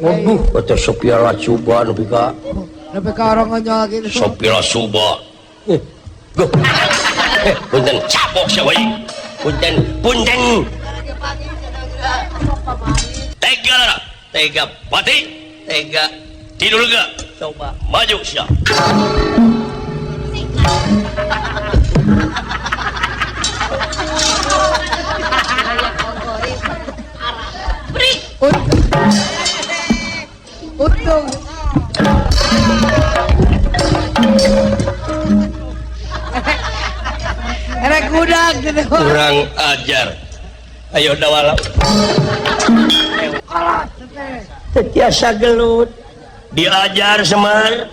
Waduh, kata Sopiala Suba nepi ka orang ngonyol gitu. Sopiala Suba. Go. Punten capok sia we. Punten. Tega pati, tega tidur ga. Coba maju sia. Untung. Erek gudang gitu. Kurang ajar. Ayo dawala. Tetiasa gelut. Diajar Semar.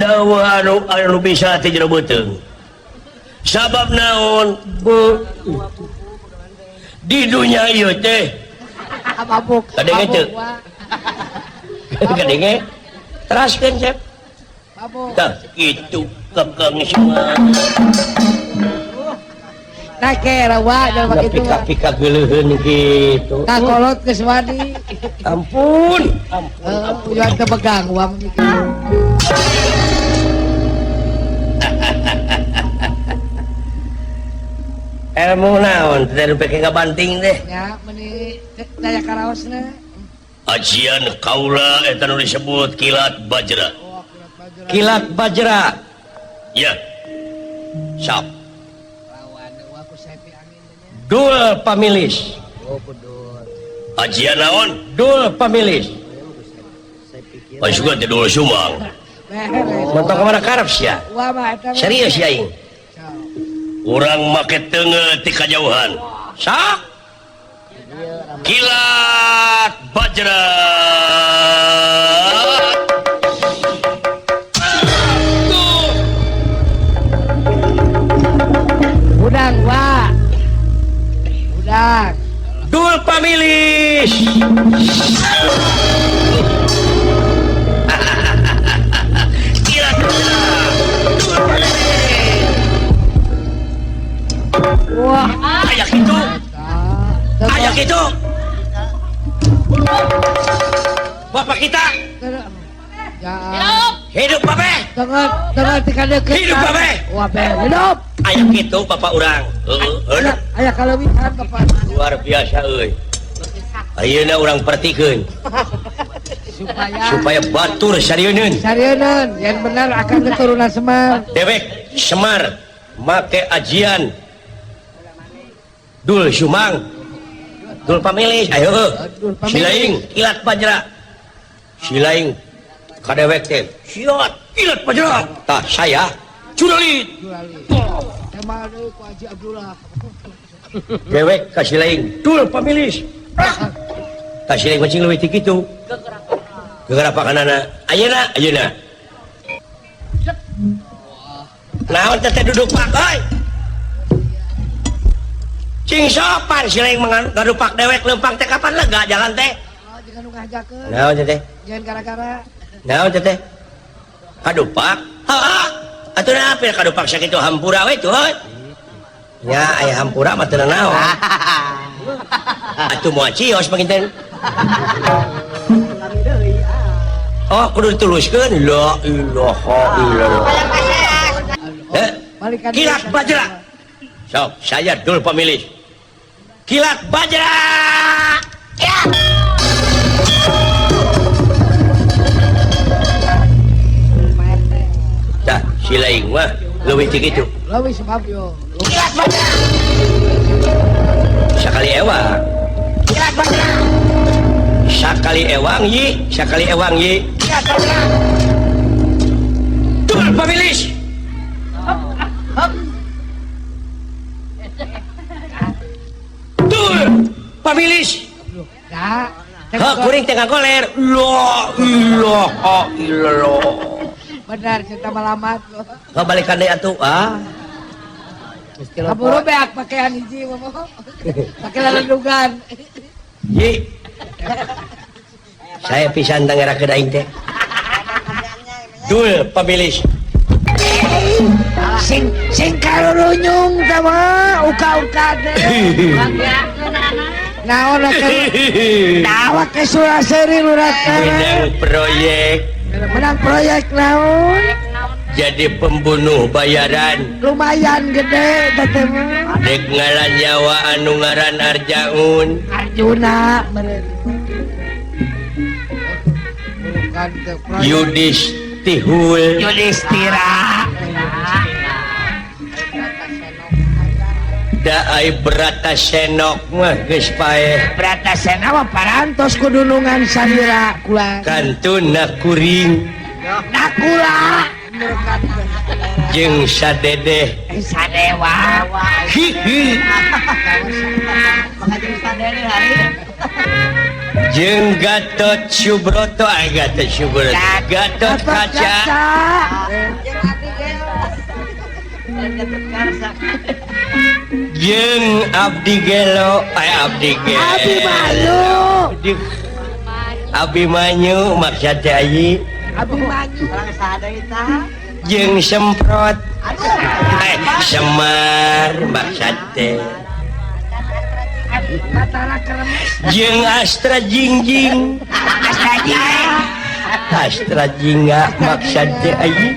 Dawa anu bisa teh jero beuteung. Sabab naon? Di dunia ieu teh Mabuk. kadenge teu. Kadenge teraskeun cep. Mabuk. Tah kitu kekeng Semar. Nah kira wa jangan pakai itu. Pika-pika geuleuheun kitu. Nah kolot geus wani. Ampun. Jangan kepegang wa mikir. Ilmu naon teh pake kabanting teh. Ya meuni daya karaosna. Ajian kaula eta nu disebut kilat bajra. Oh, kilat bajra. Kilat bajra. Ya. Sap. Lawan wa ku sepi angin nya. Dul pamilis. Oh, betul. Ajian naon? Dul pamilis. Pasukan teh dul sumang. Mentok kamana karep sia. Wa mah eta. Serius ya aing. Urang make teungeut ti kajauhan. Sa? Kilat bajra. Udang wa. Udang. Dul pamilis. Kilat bajra. Dul pamilis. Wah, Ayak itu. Ayak itu. Bapak kita Ya. hidup babe. Dengan tikadeukeut. Hidup babe. Wah, be, hidup. Ayak itu bapak urang. Heeh. Aya kalewihan Bapak. Luar biasa euy. Ayeuna urang pertikeun supaya batur sarieun. Sarieun, yang benar akan keturunan Semar. Dewek Semar make ajian dul sumang. Dul pamilis. Ayo. Dul pamilis. Silaing kilat bajra. Silaing kadewek teh. Siot kilat bajra. Tah saya Curalit. Emang deui ku Haji Abdullah. Dewek ka silaing dul pamilis. Tah silaing mancing leuwih ti kitu. Gegar apa kanana? Ayeuna. Naon teh duduk pak euy. Cing sopan silaing ngadupak dewek leumpang teh kapan lega jalan teh. Oh, jangan nu ngajakeun. Naon teh? Jangan gara-gara. Naon teh? Kadupak? Heeh. Atuh napi kadupak sakitu hampura we tuh. Nya aya hampura mah teu naon. Atuh moal cios panginten. Oh, kudu dituluskeun. La ilaha illallah. Kilat bajra. Sok, saya dul pemilih. Kilat bajra. Ya. Dah, silaing mah leuwih ti kitu. Leuwih sebab yo. Kilat bajra. Sakali ewang. Kilat bajra. Sakali ewang yi. Kilat bajra. Dul pemilih. Dul pamilis. Ya. Kuring tengah goler. La ilaha illallah. Benar cinta malamat. Balikan deui atuh. Kaburu beak pakaian hiji mah. Pakai lalundugan. Yi. Saya pisan tangerakeun aing teh. Dul pamilis. Sing karurunyung teh mah uka-uka teh. naon awak ke Suraseri lurah menang proyek menang proyek naon jadi pembunuh bayaran lumayan gede teh dek ngaran nyawa anu ngaran Arjaun Arjuna Yudhistihul Yudhistira daai Bratasenok mah geus paeh Bratasena mah parantos kudunungan Sandira kula kantuna kuring nakula jeung sadedeh sadewa hihi jeung Gatot Subroto Gatot Subroto Gatot Kaca jeung Abdi Gelo Abimanyu maksud ayi jeung Semprot Semar maksud teh jeung Astra Jingjing Astra Jingga maksud teh ayi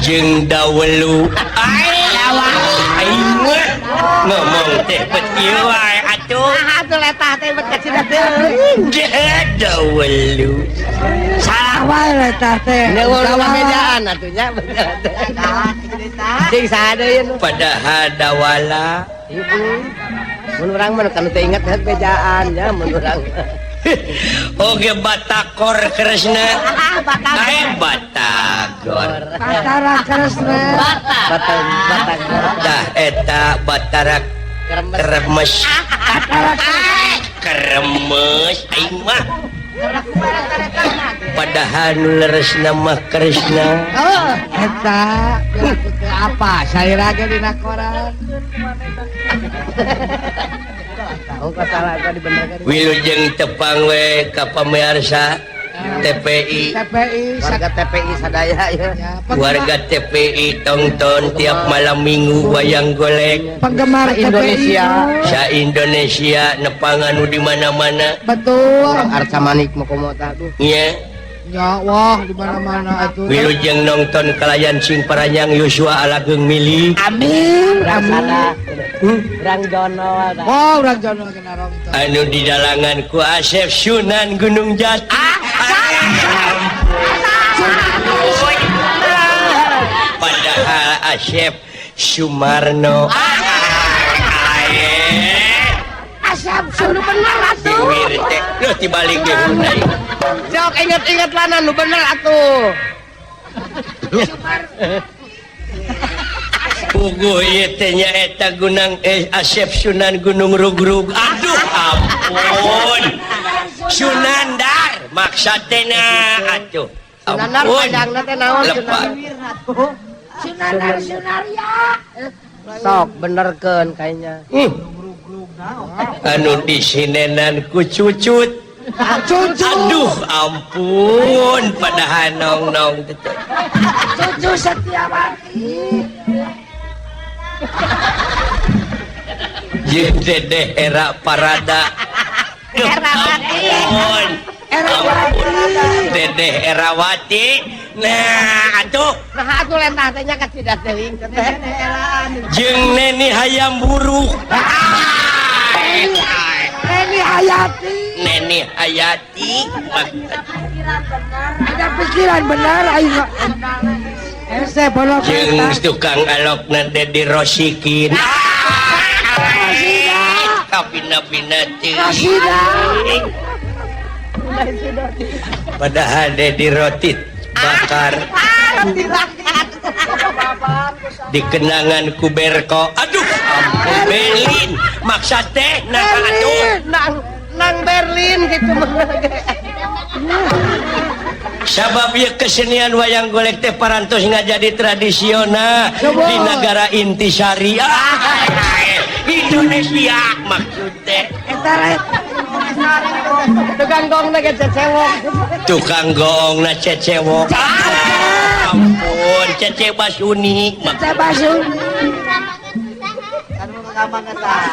jeung Dawelu aing ngomong teh bet kieu wae atuh letah teh bet kacida teh Dawelu salah wae letah teh bejaan atunya jeung sadeui padahal Dawala mun urang mah kan teu inget bejaan ya mun urang oge Batakor Kresna Batagor Batara Kresna dah eta Batara Kremes Kremes aing mah padahal nu leresna mah Kresna eta apa saira ge dina koran wilujeng tepang we ka pamirsa TPI warga TPI sadaya ya warga TPI tonton tiap malam minggu wayang golek penggemar Indonesia sa Indonesia nepang anu di mana-mana betul Arca Manik Mokomota tuh nya ya wah di mana-mana atuh wilujeng nonton kalayan sing paranyang Yosua Alageung Mili amin Rasana Rang Jono wow urang jono kena ronton anu di dalangan ku Asep Sunan Gunung Jati padahal Asep Sumarno asap suruh bener atuh loh dibalik ge Hyundai sok inget-inget lana nu bener atuh puguh ieu teh nya eta gunang Asep Sunan Gunung Rugrug aduh ampun Sunandar maksudna atuh Sunandar panjangna teh naon Sunandar Sunaria sok benerkeun kayaknya anu disinenan ku Cucut aduh ampun padahal nong-nong teh Cucu Setiawati jeung Dedeh Era Parada ampun Dedeh Erawati nah atuh lentah teh nya kacida teuing teh jeung Neni Hayam Buruk Neni Hayati ada pikiran benar aing ese bolok jeung tukang alokna Dedi Rosikin kapina-pina teh padahal Dedi Roti bakar dikenangan ku Berko aduh ampun Berlin maksud teh nah atuh nang Berlin gitu sabab ieu kesenian wayang golek teh parantos ngajadi tradisional di negara intisari Indonesia maksud teh tukang gong na cecewok tukang gong na cecewok ampun Cece Basuni Cece Basuni kamangan lah.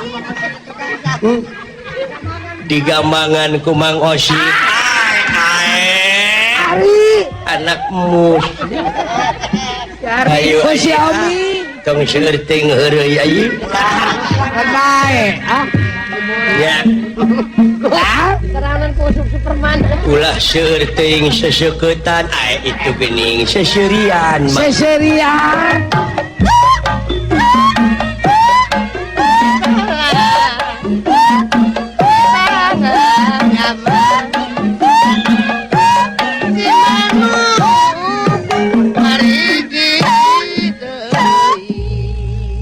Digambangan ku Mang Osi. Ari. Anak mus. Ayo. Ku si Omi. Tong seurting heureuy ayi. Bae. Ah. Ya. Serangan ku Superman. Ulah seurting seseuketan itu geuning seserian. Seserian.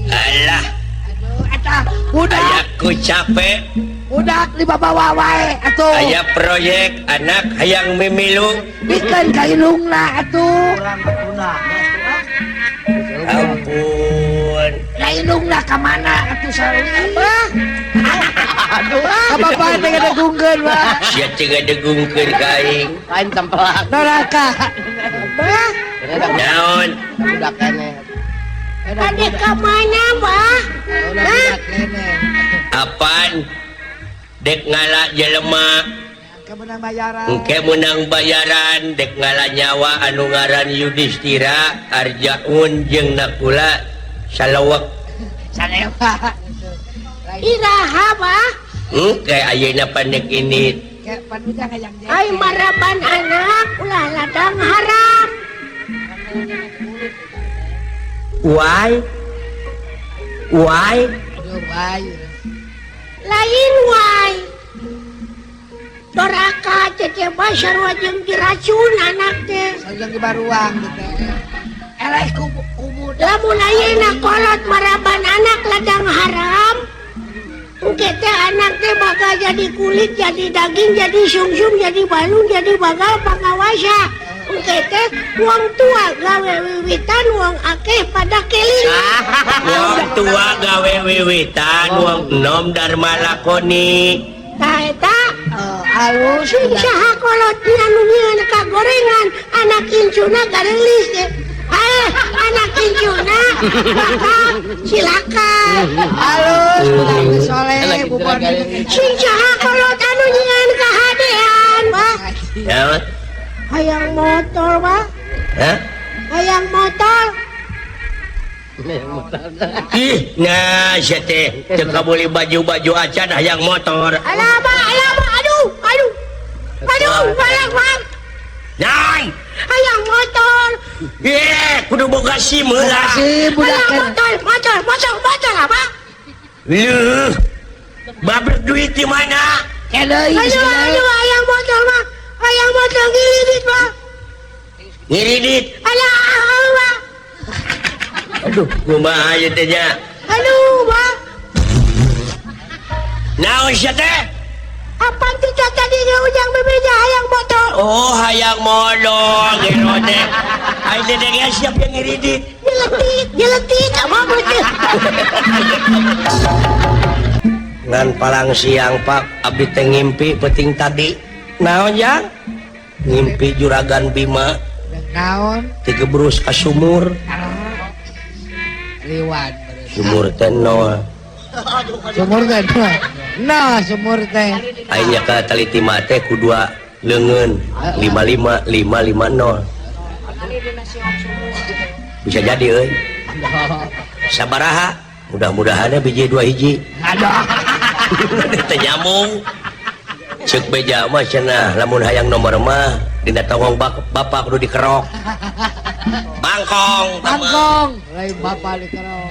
Alah, Eta budak, ayaku capek. budak di babawa wae atuh. Aya proyek anak hayang mimilu. Bikin kailungna atuh. Ampun. Kailungna ka mana atuh sareng apa? Aduh, apa-apa teh gadegungkeun mah. Sia teu gadegungkeun ka aing. Lain tempelak. Neraka. Bah, Naon? Budak kene. adik ka mana, Bah? Budak kene. Apaan? Dek ngala jelema. Kemenang bayaran. Engke menang bayaran dek ngala nyawa anu ngaran Yudhistira, Arjaun jeung Nakula salewek. Salewa. Iraha, Bah? Engke ayeuna pandek ini. Kayak panuja ngajang jeng. Ay maraban anak ulah ladang haram. Why? Why? Aduh, bayu. Lain wae. Doraka ceceba sarua jeung diracun anak teh. Sajang di baruang gitu. Eleh kubur. Lamun ayeuna kolot maraban anak ladang haram. Engke teh anak teh bakal jadi kulit, jadi daging, jadi sumsum, jadi balung, jadi bagal pangawasa. Engke teh wong tua gawe wiwitan, wong akeh pada keling. Wong tua gawe wiwitan, wong enom dharma lakoni. Tah eta Halus. saha kolot anu nyieun kagorengan anak incuna garelis teh. Anak incuna bakal silakan. Halus. Budak soleh. Bubur Sing saha kolot anu nyieun kahadean, Bah. Naon? Hayang motor, Bah. Hah? Hayang motor. Ih, nah sia teh teu kabuli baju-baju acan hayang motor. Alah, aduh. Balak, Bah. Nai, Hayang motor. kudu boga SIM heula. si budak Hayang motor, apa? Leuh. Babrek duit di mana? Kedai. Aduh, hayang motor, Bah. Hayang motor gilidit, Bah. Ngiridit. Alah, Bah. Aduh, kumaha ieu teh nya? Aduh, Bah. Naon sia teh? Apa tidak tadinya ujang bebeja hayang motor? Oh, hayang molong gitu teh. Ai teh geus siap yang ngiridit. Nyeletik, apa betul? Ngan palang siang Pak, abdi teh ngimpi penting tadi. Naon ya? Ngimpi juragan Bima Naon. digebrus ka sumur. Liwat. Sumur teh nol. Sumur teh. Nah, sumur teh. Ayeuna ka taliti mah teh ku dua leungeun 55550. Bisa jadi euy. Sabaraha? Mudah-mudahan biji 2 hiji. Aduh. Teu nyambung. Ceuk beja mah cenah lamun hayang nomor mah dina tongong bapak kudu dikerok. Bangkong. Bangkong. Lain bapak di kerok.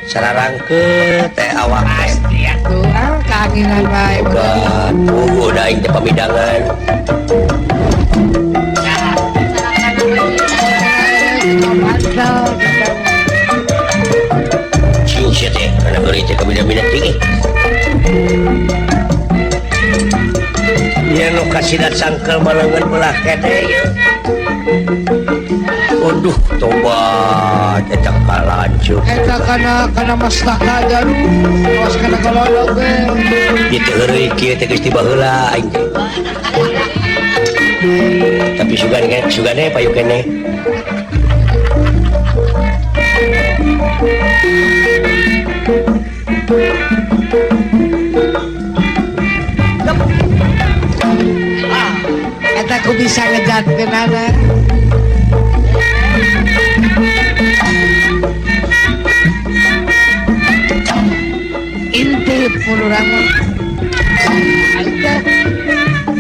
Sararangke teh awak teh. Tuh, kangenan bae. Bukan. Udah aing teh pamidangan. Cing sia teh kana beureut teh kabida-bida tinggi. Nya nu kasidat sangkel baleungeun belah kete ye. Waduh, tobat eta kalanjut. Eta kana mastaka jalu. Awas kana kolodog ge. Ieu teh heureuy kieu teh geus tiba heula aing teh. Tapi sugane payu keneh. Eta aku bisa ngejatkeun anak. Intip urang mah.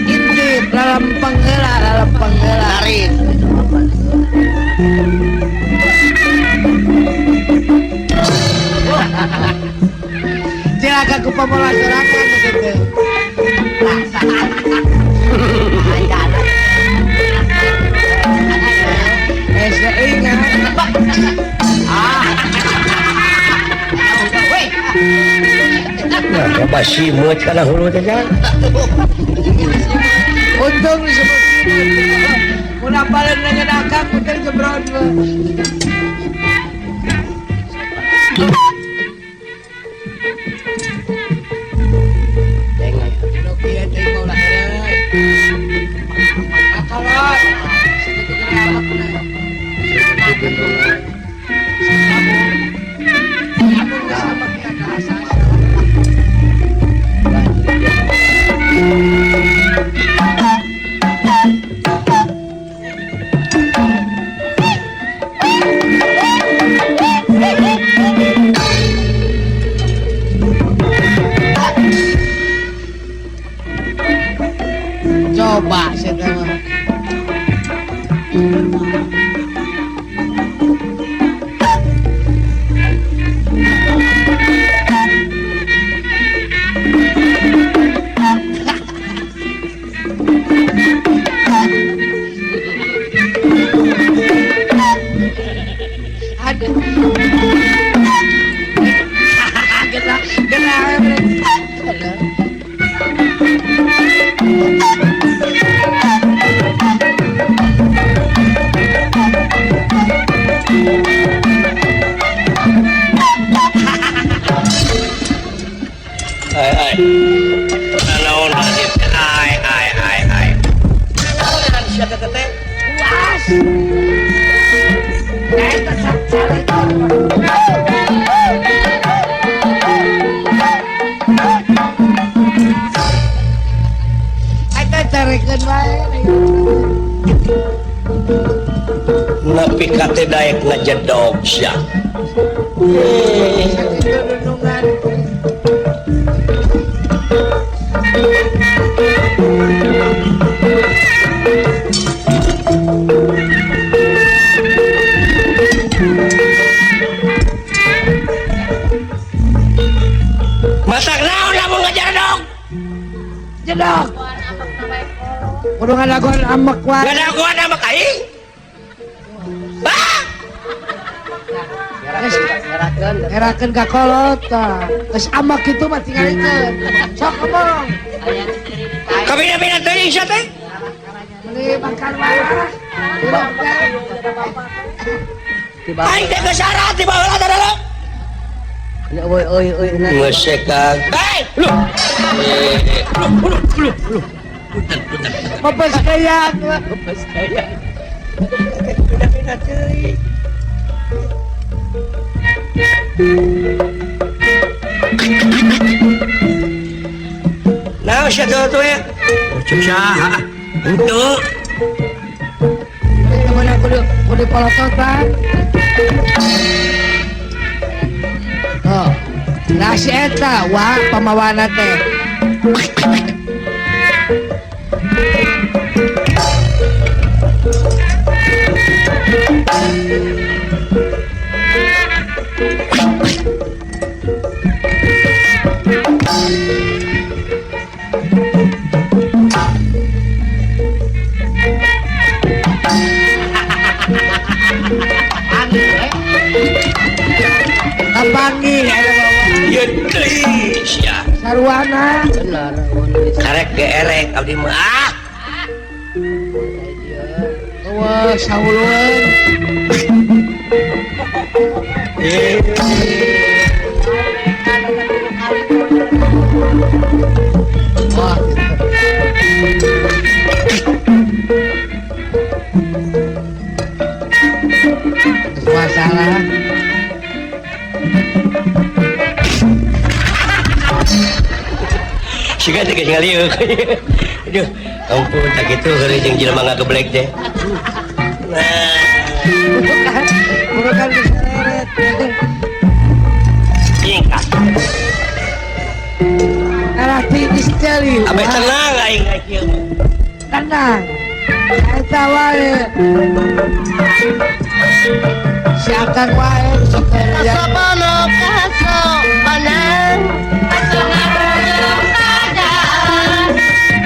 Intip dalam penggela. Tarik. Cilaka ku pamola sorangan gitu. Ingat. Nah, apa sih muat kana hulu teh kan? Untung disebut. Mun apaleun dengan akang puter jebron. Coba saya tahu. Ai. Naon adik? Ai. Naon dengan sia teh teh? Puas. Eta sakcari. Eta carikeun bae. Nepi ka teh daek ngajedog sia. Masak naon lamun ngajedog? Jedog. Kudu ngadaguan amek wae. Ngadaguan amek aing? Ngerakeun ka kolot tah. Geus amek kitu mah tingalikeun. Sok ngomong. Kabina-bina teuing sia teh? Meuli makan wae. Aing teh geus syarat di baheula teh dulu. Oi. Ngesekang. Hei, lu. Lu. Punten. Popes kayang. Kabina-bina teuing. Nah, siya tuh ya. Ucup saha. Untuk. Kemana kudu polotot kan? Oh, nasi eta wah pamawana teh. Kapangi ada bawa. Ya geus ya. Sarwana. Benar. Karek geerek abdi mah. Wah, sauluan. Wah. Masalah. Siga teh geus ngaliuk. Aduh, ampun tak kitu heureuy jeung jelema ngageblek teh. Nah, Bukan diseret. ingkat. Arah tinggi sekali. Abe tenang aing kieu. Tenang. Eta wae. Si Akang wae. Kasopono kasopanan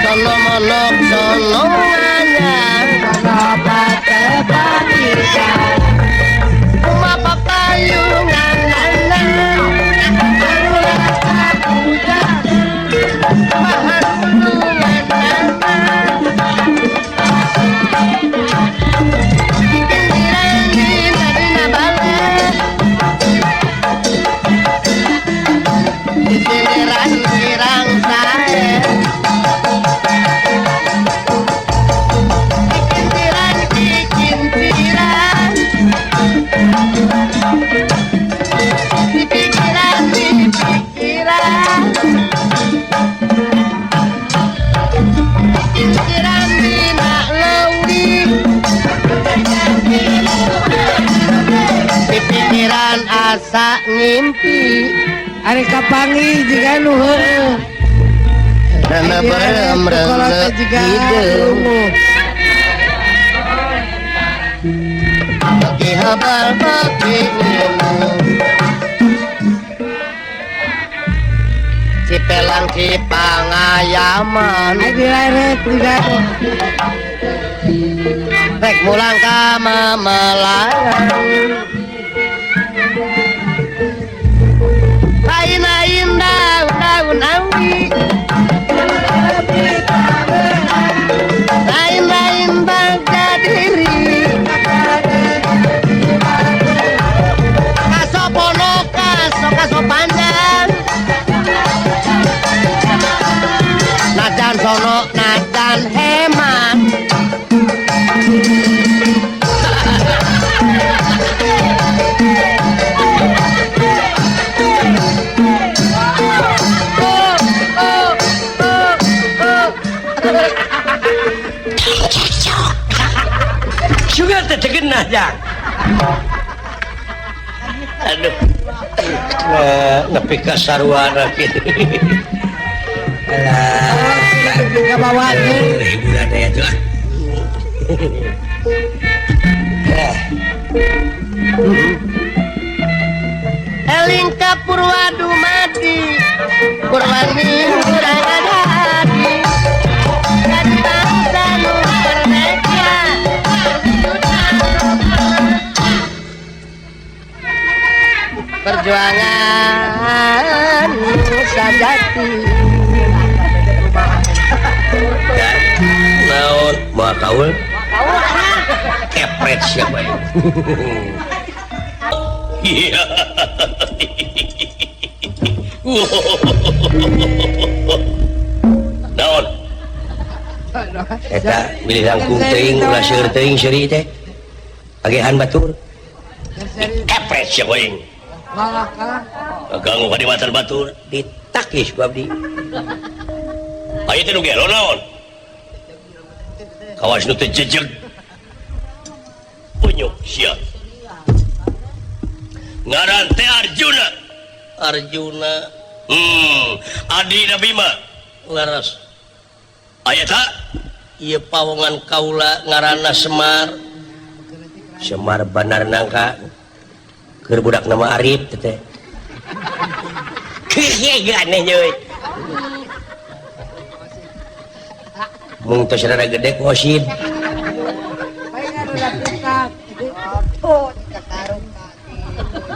sono monok sono anyar Kenapa teh panikan? rumah papayungan anak bahan gunungan pinggiran di Madinah Balik di sindiran kirang sae Pikiran dina leuwih pikiran asa ngimpi Ari kapangi juga nu heueuh. dana barem Kolot juga hideung bagi habal bagi Cipelang Cipangayaman Ai dileret juga. rek mulang ka Mamelarang lain-lain daun-daun awi lain-lain bangga diri kasopono kaso panjang najan sono najan hemat Sugan teh cegeunah jang. Aduh. Nepi ka sarwana kitu. Alah, Ke bawah tuh. hiburan aya tuh. eling ka Purwadumadi Purwani urang adadi kadi bangsa nu merdeka perjuangan sajati Naon moal kaul? Kepret siapa ya? Iya. Naon? Eta milih langkung teuing ulah seueur teuing seuri teh. Pagehan batur. Kepret siapa yang? Malakang. Ganggu ka di batar batur ditakis ku abdi. Aya teh nu gelo naon? Kawas nu teu jejeg. Punyuk sia. Ngaran teh Arjuna. Arjuna. Adi Nabi mah laras. Aya ta? Ieu pawongan kaula ngaranna Semar. Semar Bandar Nangka. Keur budak nama Arif teh. Gane euy. Mung tos rada gede kosid.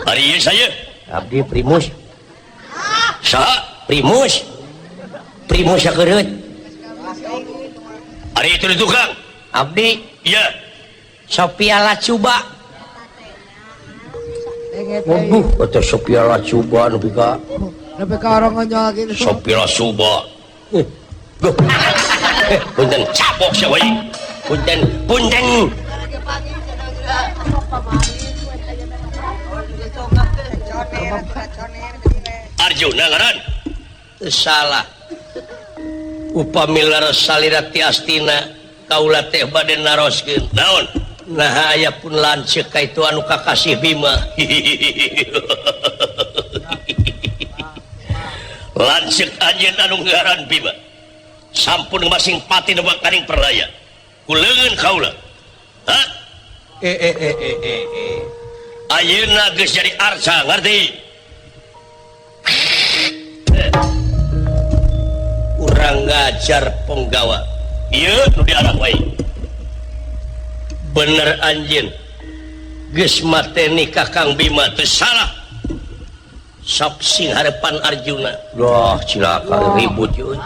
Ari ieu saya abdi Primus. Saha? Primus. Primus sakereut. Ari itu di tukang. Abdi. Iya. Sophia Lacuba. Waduh, kata Sophia Lacuba nepi ka. Nepi ka orang ngonyol gitu. Sophia Lacuba. Punten capok sia we. Punten. Arjuna ngaran salah upami laras salira ti astina kaula teh bade naroskeun naon nah aya pun lanceuk ka itu anu kakasih Bima lanceuk anjeun anu ngaran Bima sampun masing pati nebak kaning perlaya kuleungeun kaula ha ayeuna geus jadi arca ngarti urang ngajar penggawa ieu nu diarah wae bener anjeun geus mateni Kakang Bima teu salah sok sing harepan Arjuna doh cilaka ribut yeuh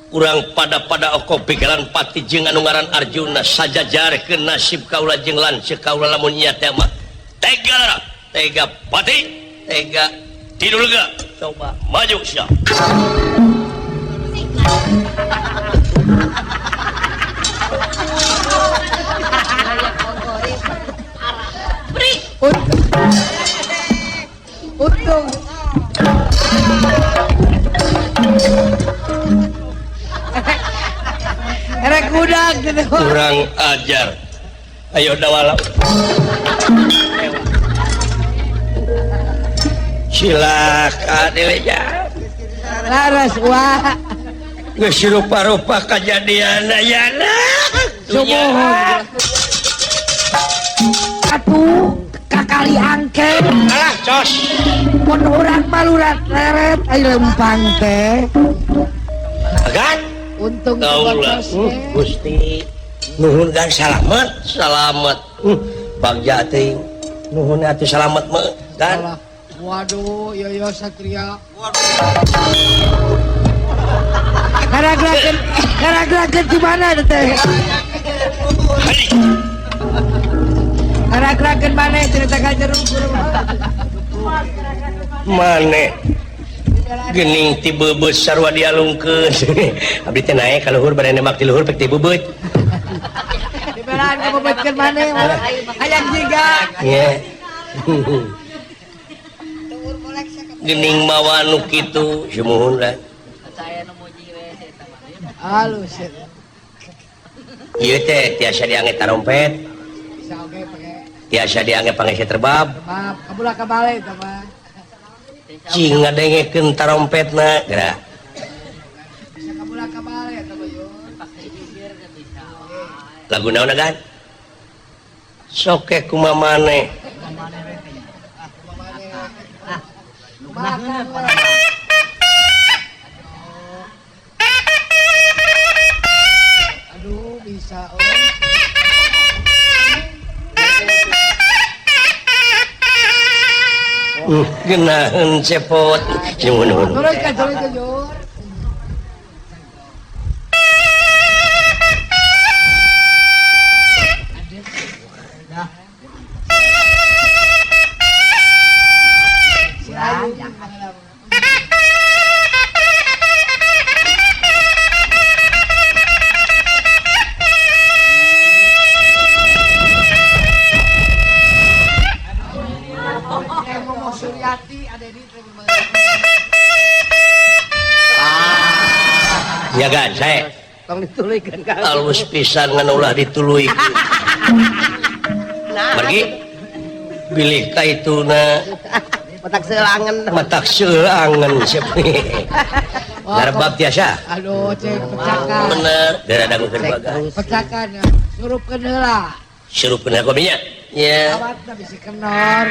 urang pada oko pikiran pati jeung anu ngaran Arjuna sajajarkeun nasib kaula jeung lanceuk kaula lamun ieu teh mah tega pati tega tidur lega coba maju siap untung erek budak gitu kurang ajar ayo dawala silakan Deweja laras wah geus rupa-rupa kajadian ayana sumohon atuh kakali angke alah cos mun urang balurat leret ai lempang teh agan untung kaula Gusti nuhun dan salamet bagja teuing nuhun atuh salamet mah dan waduh yoyo satria Karaglakeun di mana teh? Karaglakeun mana cerita ka jeruk maneh geuning ti beubeut sarua dialungkeun abdi teh naek ka luhur bade nemak ti luhur pek ti beubeut dibelaan ka beubeutkeun maneh hayang jiga nya geuning mawa nu kitu sumuhun lah halus ieu teh tiasa diangge tarompet bisa oge pake tiasa diangge pangese terbab maaf kabula ka bale teh mah cing ngadengekeun tarompetna geura bisa kabula ka bale teh mah yo lagu naon kan soke kumaha maneh aduh bisa geunaheun cepot nyuhun turunkan jor ya kan saya tong dituluykeun ka alus pisan ngan ulah dituluy pergi pilih ka ituna matak seulangan sepi darbab tiasa aduh cek pecakan bener dadangukeun bagas pecakan surupkeun heula surupkeun kopinya ya awatna bisi kenor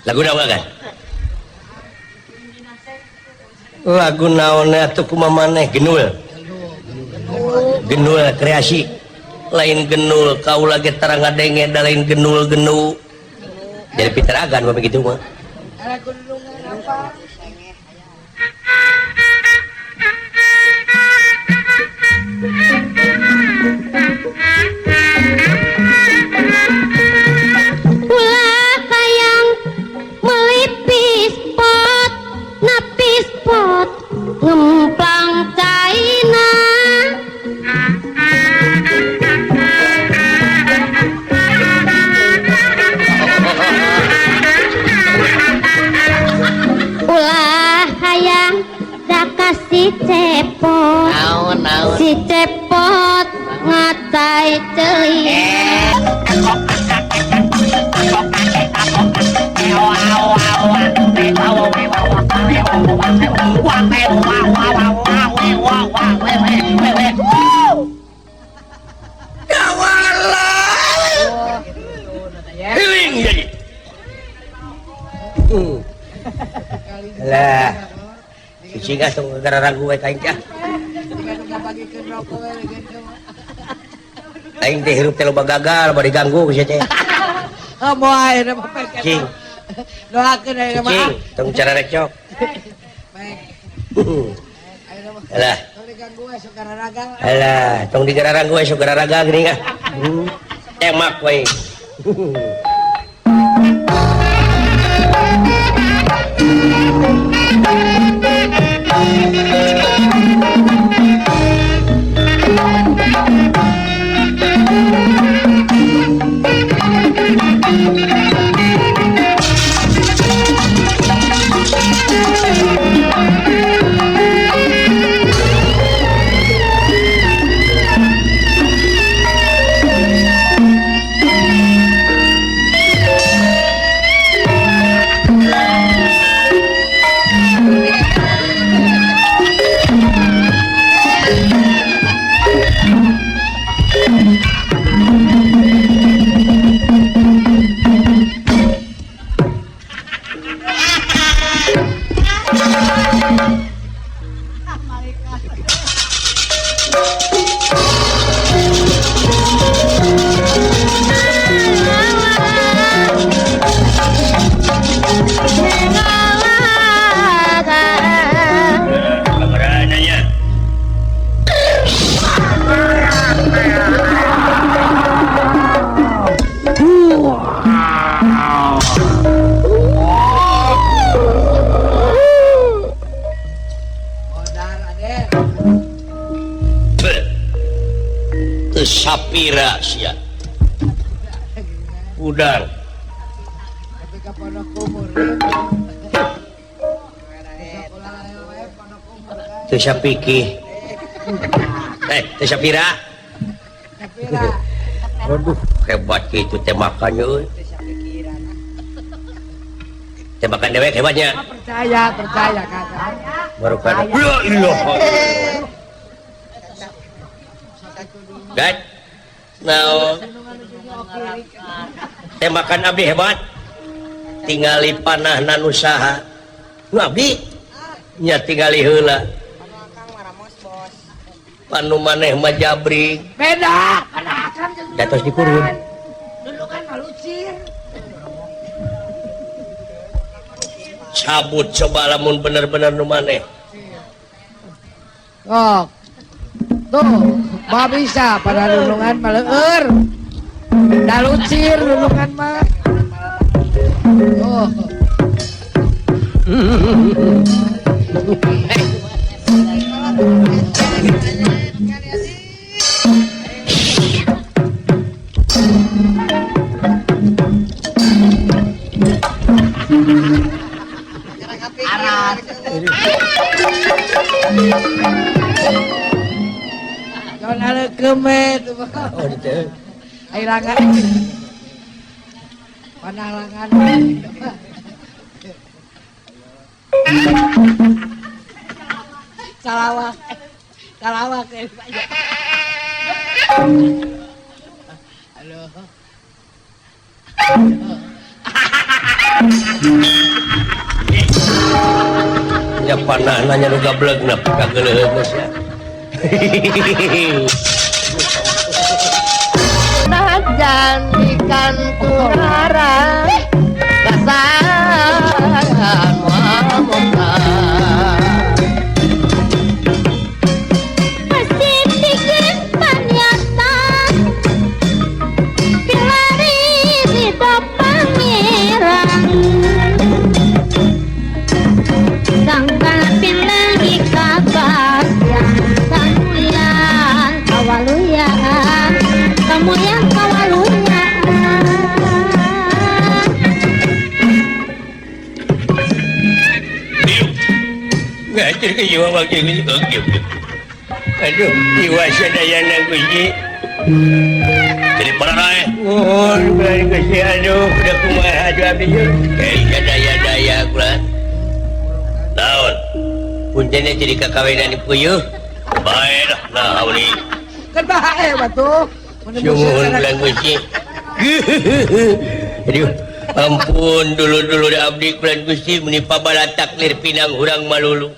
lagu naon kan lagu naon atuh kumaha maneh genul kreasi lain genul kaula ge tara ngadenge da lain genul jadi piteragan mah begitu mah lagu nungan apa ulah hayang melipis pot napis pot ngemplang cai cepot naon si cepot ngatai teuing Hiling jadi. lah cicing atuh gara ragu we kaing teh aing teh hirup teh loba gagal loba diganggu ku sia teh Moal ae na mapeket. cing Doakeun ayeuna mah. cing tong cara recok alah Tong diganggu we sok gararagang. alah tong digararang gue sok gararaga geuning ah emak we Kabarananya. Modar Aden. Teu sapira sia. Udang. Tapi ka pondok umur. teu sapiki teu sapira Sapira. waduh hebat kitu teh makannya euy teh makan dewek hebatnya Percaya kakak. baru kan Ya ilah. Gat naon teh makan abdi hebat tingali panah nan usaha nu abdi nya tingali heula panu maneh mah jabring Beda. Kana akam jeung datos dipurun dulu kan malucir. Cabut coba lamun bener-bener nu maneh. Oh. Tuh, mah bisa pada lulungan maleur. Dalucir lulungan mah. Oh. Jangan ada kemet. oh dieu Ayo langan. Panah langan. Salawak. Salawak. Halo. nya panahna nya nu gablegna kageuleun geus ya janjikan turara kasayan muamuka masih bikin panyata pilari di pangeran sangka pilari kabar yang kawaluya kamu yang kawalunya jiwa wakil aduh jiwa sadayana Gusti jadi para rae mohon Gusti aduh udah kumaha aduh abdi sadaya-daya kula naon puntena jadi kakawinan di puyuh bae dah naon ieu Kan bahae batu. Sumuhun bulan Gusti. Aduh, ampun dulu-dulu da abdi bulan Gusti menipa bala taklir pinang urang malulu.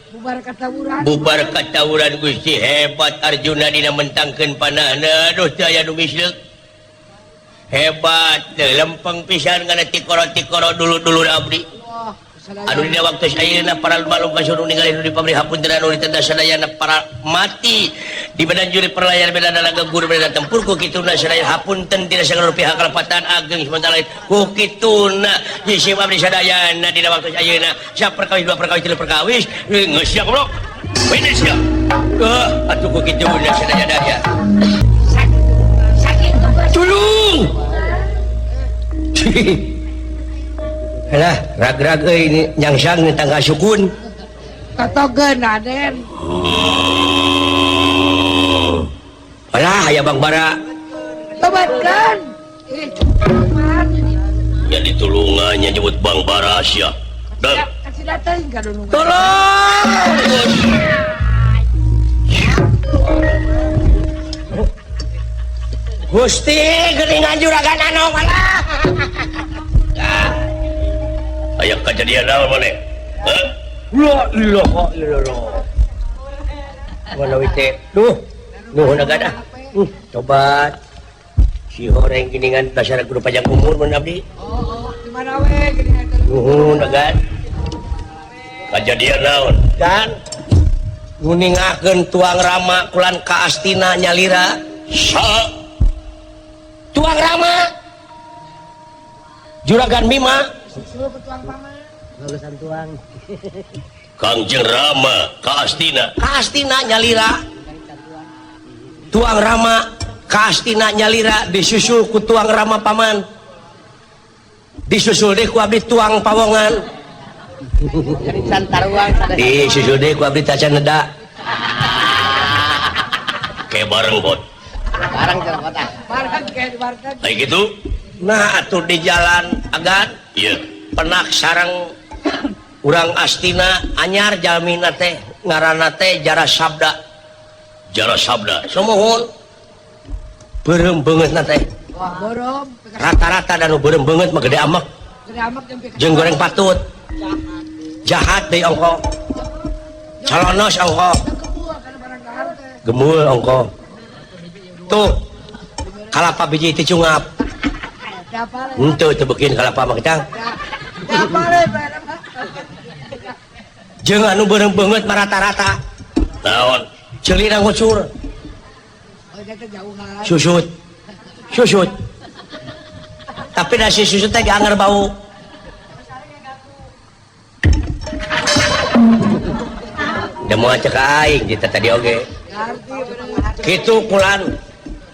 Bubar katawuran Gusti hebat Arjuna dina mentangkeun panahna. Aduh teu aya nu misleuk. Hebat, lempeng pisan kana tikoro-tikoro dulu-dulu da abdi. Anu dina waktu sayeuna para malum kasuruh ningali nu di pabrik hapunten anu ditenda sadayana para mati di badan juri perlayar beda dalaga guru beda tempur ku kituna sadaya hapunten tina sagalur pihak kalapatan ageng sementara lain ku kituna jisi abdi sadayana dina waktu sayeuna sia perkawis dua perkawis tilu perkawis geus sia goblok bener sia atuh ku kituna sadaya daya tulung alah, rag-rag ini nyangsang ni tangga sukun. Katogen Raden. Alah, aya Bang Bara. Tobatkan. Ya ditulungannya nyebut Bang Bara sia. Dan kasih datang ka dulu. tolong. Gusti, geuningan juragan anu malah. Aya kejadian naon maneh? Heh? La ilaha illallah. Mana wite? Nuhun agadah. Coba si horeng giningan dasar guru pajak umur mun abdi. Di mana we gini Nuhun agad. Kejadian naon? Dan nguningakeun tuang Rama kulan ka Astina nyalira. Sa Tuang Rama. Juragan Bima. Kangjeng Rama ka Astina nyalira Tuang Rama ka Astina nyalira disusul ku Tuang Rama paman disusul deh ku abdi Tuang Pawongan disusul deh ku abdi Tacan Neda kayak bareng bot kayak gitu nah atuh di jalan agan iya penak sarang urang Astina anyar jalmina teh ngaranna teh Jara Sabda sumuhun beureum beungeutna teh borom rata-rata dan beureum beungeut mah gede amek jeung goreng patut jahat deui ongko calonos ongko gemul ongko tuh kalapa biji teh cungap henteu teu beukeun kalapa mah kecang jeung anu beureum beungeut mah rata-rata naon ceulina ngucur susut tapi da si susut teh geanger bau da moal cek aing kita tadi oge kitu kulan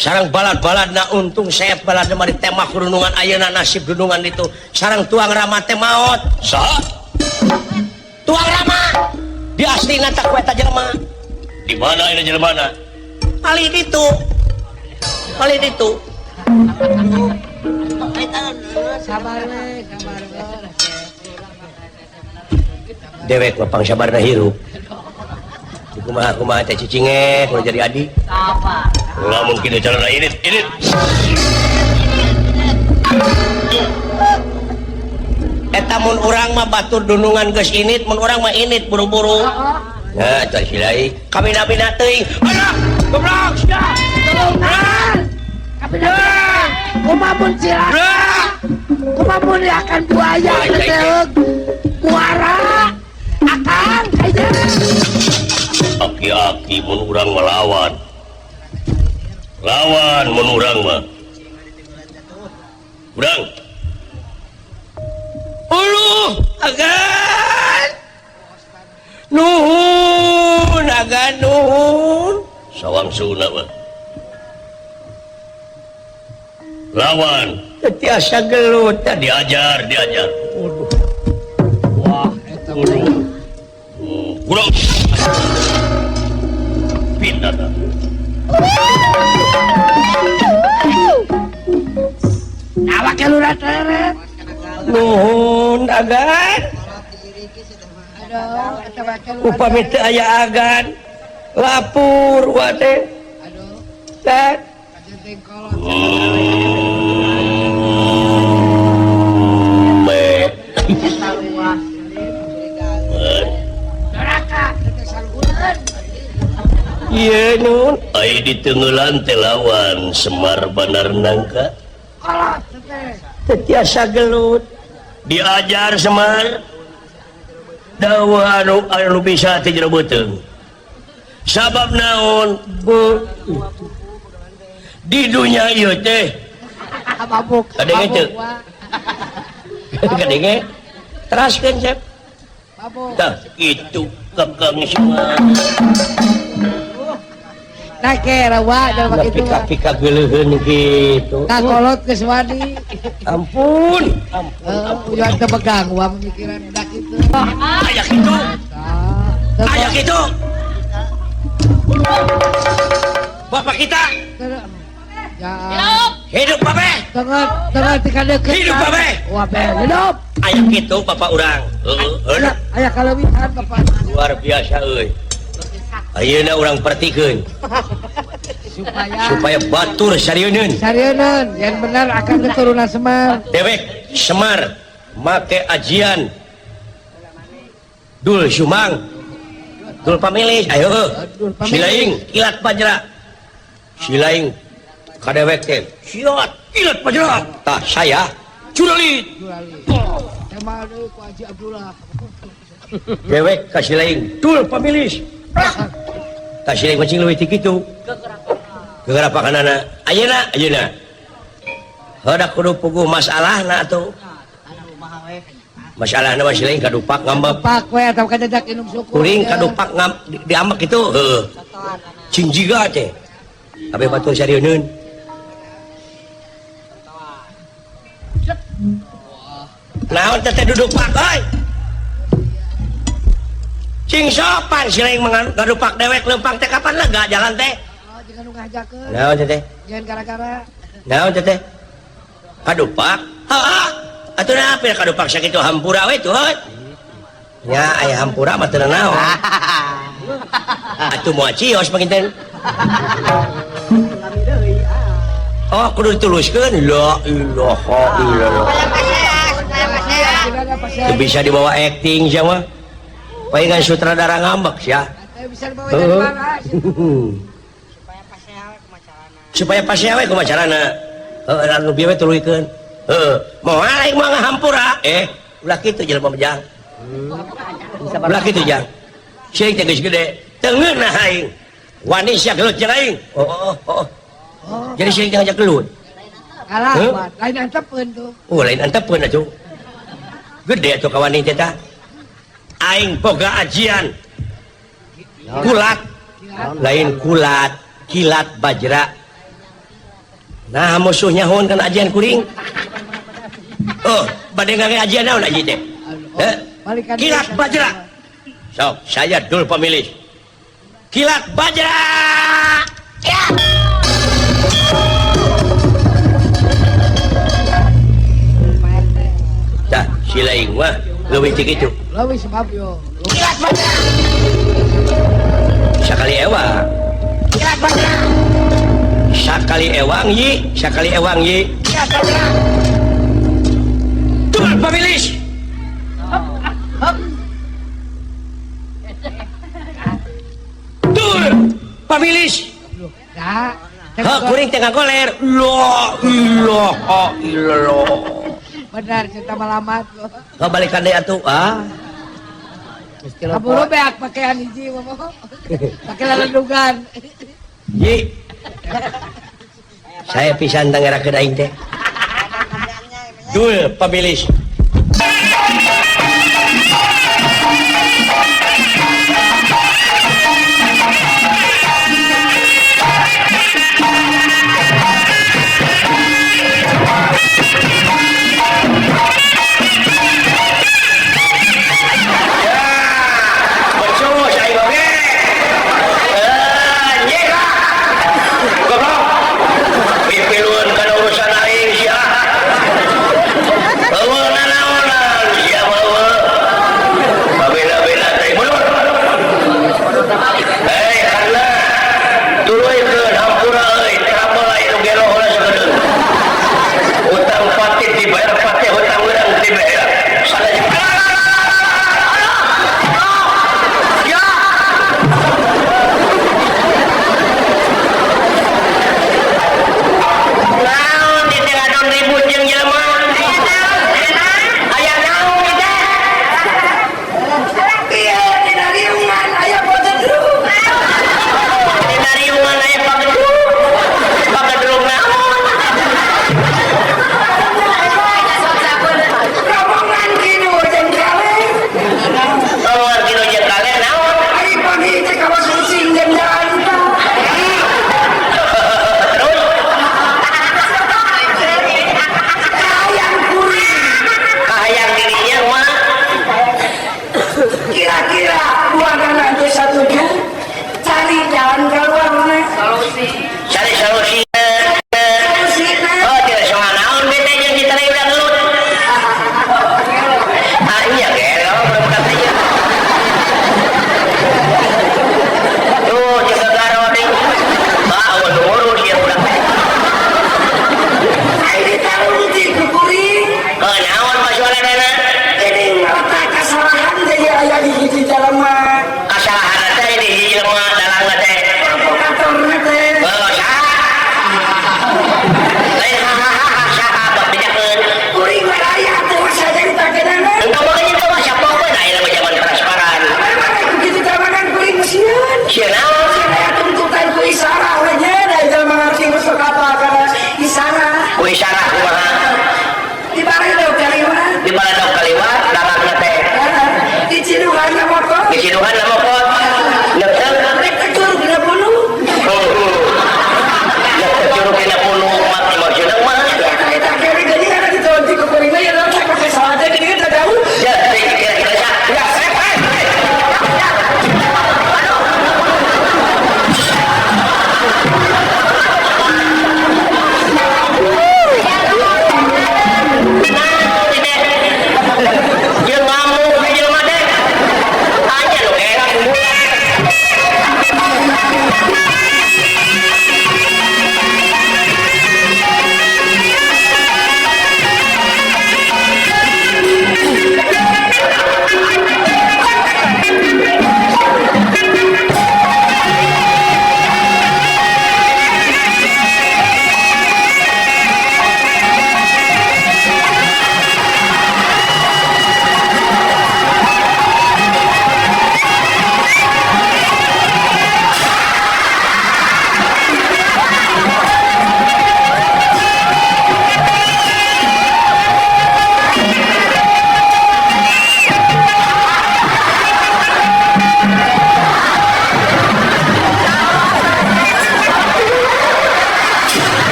sarang balad-balad na untung sayap balad mari tema kurunungan ayeuna nasib dunungan itu sarang Tuang Rama teh maot saha Tuang Rama di Astina tak kueta jelema di mana ini jelemana ali ditu sabar we dewek mah pang sabarna hirup kumaha teh cicinge kudu jadi adi lamun kitu carana ini eta mun urang mah batur dunungan geus init mun urang mah init buru-buru nah tah silai kabina-bina teuing aduh goblok sia kabina kumamun sila kumamun akan buaya teh muara akan kaya aki-aki mun urang melawan mun urang mah urang agan nuhun sawang suna mah lawan tiasa gelut diajar wah eta urang pindah Awak kelurah teret. nuhun agan Aduh, eta bae kelurah. upami teu aya agan lapur wate Aduh, tak kajenting kolot. Neraka, teh salgunan. iya nun ai di tenggelan telawan Semar Banar Nangka Kolot teh. tetiasa gelut diajar Semar dawa anu bisa teh jero beuteung sabab naon bu di dunia ieu teh Mabuk. Kadenge teu? kadenge teraskeun Sep Mabuk. tah itu Kakang Semar Nah kira wa da da begitu. pika-pika geuleuheun gitu Nah kolot geus wadi. ampun Ujuan teu pegang wa pemikiran dak kitu. aya kitu aya kitu bapak kita Ya. hidup babe Tengah tika deukeut. Hidup, Babe. Wah, be, hidup. aya kitu bapak urang Aya aya kalebihan Bapak. luar biasa euy ayeuna urang pertikeun supaya batur sarieun Sarieun, yang benar akan keturunan Semar. dewek Semar make ajian dul sumang dul pamilih ayo Dul pamilih. silaing kilat bajra silaing kadewek teh silat kilat bajra tah saya curalit Tema deui ku Haji Abdullah. dewek ka silaing dul pamilih tah silaing kucing leuwih ti kitu geura pakanana ayeuna hadak kudu puguh masalahna atuh masalahna mah silaing kadupak ngambek Pak we atawa kadajak inum suku. kuring kadupak diambek itu cing jiga teh abe batur sarieun naon teh duduk pak euy cing sopan silaing ngadupak dewek leumpang teh kapan lega jalan teh Oh, jangan nu ngajakeun. naon teh Jangan gara-gara. naon teh kadupak heeh atuh napi kadupak sakitu hampura we tuh nya aya hampura mah teu naon atuh moal cios panginten oh kudu dituluskeun la ilaha illallah Tidak ada pasien. teu bisa dibawa acting sia mah palingan sutradara ngambek sia Bisa dibawa jadi baras. supaya pas we kumaha carana heuh anu bieu we tuluykeun heuh moal aing mah ngahampura ulah kitu jelema bejang ulah kitu jang sieun teh geus gede teungeunna aing wani sia gelut jeung aing oh jadi sieun teh ngajak gelut Kalah, Huh? Mat. Lain antepeun tuh. lain antepeun atuh gede atuh kawani teh tah aing boga ajian kulat lain kulat kilat bajra nah musuh nyahoon kan ajian kuring oh bade ngage ajian naon aji teh Balikan kilat diri. bajra sok saya dul pemilih kilat bajra ya dah silaing mah leuwih ti kitu Leuwih sebab yo. sakali ewang sakali ewang yi dul pemilih dul pemilih Ya. kuring tengah goler la ilaha illallah Benar kita malamat. balikan deh atuh Kaburu beak pakaian hiji mah. Pakai lalendungan. Yi saya pisan tangerakeun aing teh dul pemilih Betul, saya oge.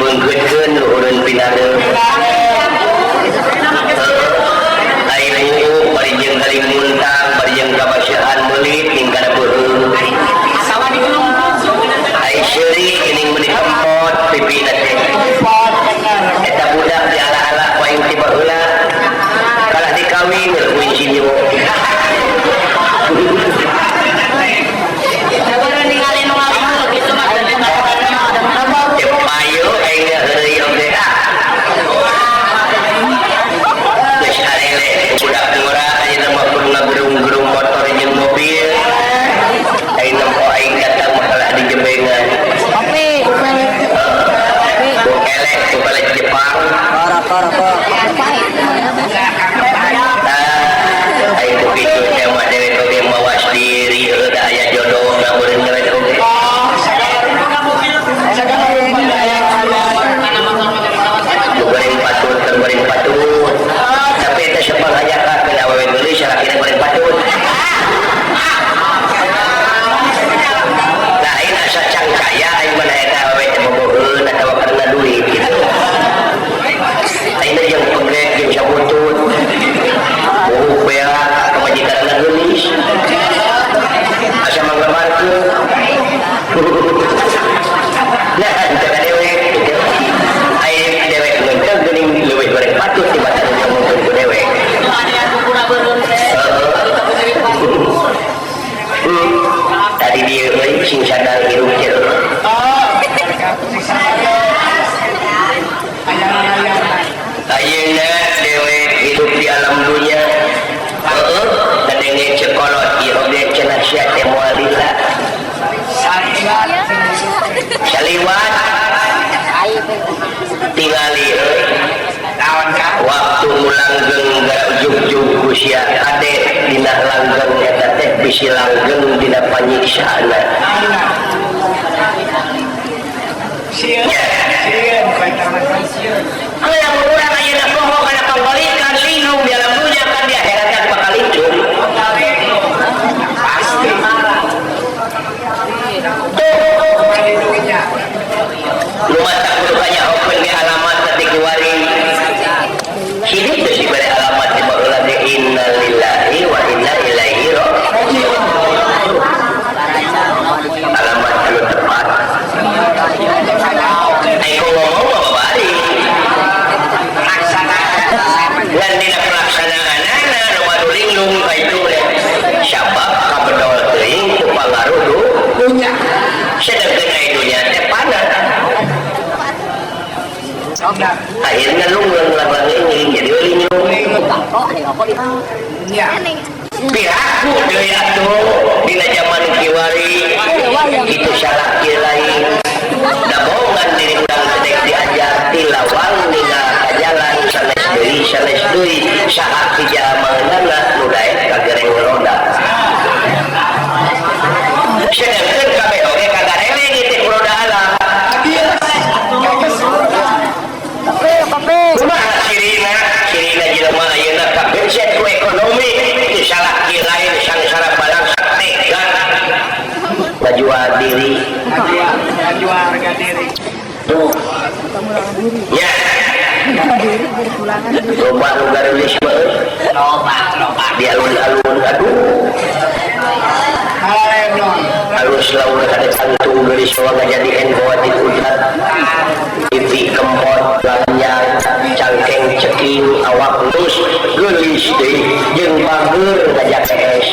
dibengkeutkeun luhureun pinareum ai buku bari jeung kali muntang bari jeung kabasyahan meulit tingkana beureum ai seuri geuning meuni kempot pipina teh eta budak di ala-ala poing ti baheula kalah dikawin ku insinyur payo aing heureuy oge geus harele budak ngora ayeuna mah kudu ngagerung-gerung motor jeung mobil aing nempo aing datang masalah di Jembengan elek ku balik Jepang aing begitu teh mah dewe oge mawas diri heuh da aya jodoh na beureum ngelet oge goreng patut tapi itu sepang aja kak kena awewe gelis salah kira goreng patut nah ini asa cangkaya aing mana eta awewe teh bobogeun atawa karena duit gitu aing jeung pegrek jeung sabutut buhuk bea kamajikanna gelis asa manggamarkeun nah itu ka dewe aing dewe ngeunteug geuning leuwih goreng patut di mata ngomongkeun ku dewe tadi dia euy sing sadar hirup jeur ayeuna dewe hidup di alam dunia kadenge cekolot ieu oge cenah sia teh moal lila saliwat tingali waktu mulanggeng gara ujug-ujug ku sia kade dina langgeng eta teh bisi langgeng dina panyiksaana sieun yang urang ayeuna poho kana pambalikan linung di alam dunia kan di akhirat kan bakal hidup pasti lumatak kudu kanyahokeun ge alamat teh kiwari hidup teh dibere alamat di baheula teh innalillahi wa inna ilaihi raji'un alamat anu tepat aing ngomong mah bari ngan dina pelaksanaanana nu madu linglung ka itu sabab kabedol teuing ku pangaruh dunya sedengkeun ai dunya teh panas akhirnya lu ngulang-ulang ini jadi linglung piraku deui atuh dina zaman kiwari itu salah kieu lain da bohongan diri urang sedek diajar tilawang dina kajalan sanes deui saat pijamanana nu daek kagereng roda sedengkeun kabeh oge kagareleng ieu roda alam kumaha cirina jelema ayeuna kabeset ku ekonomi itu salah kieu lain sangsara balang satega ngajual diri ngajual harga diri tuh ya loba nu garulisme loba di alun-alun aduh halus laun kada cantung gelis wae jadi engoati udat pipi kempot lanjang cangkeng ceking awak lus gelis deui jeung bageur ngajak es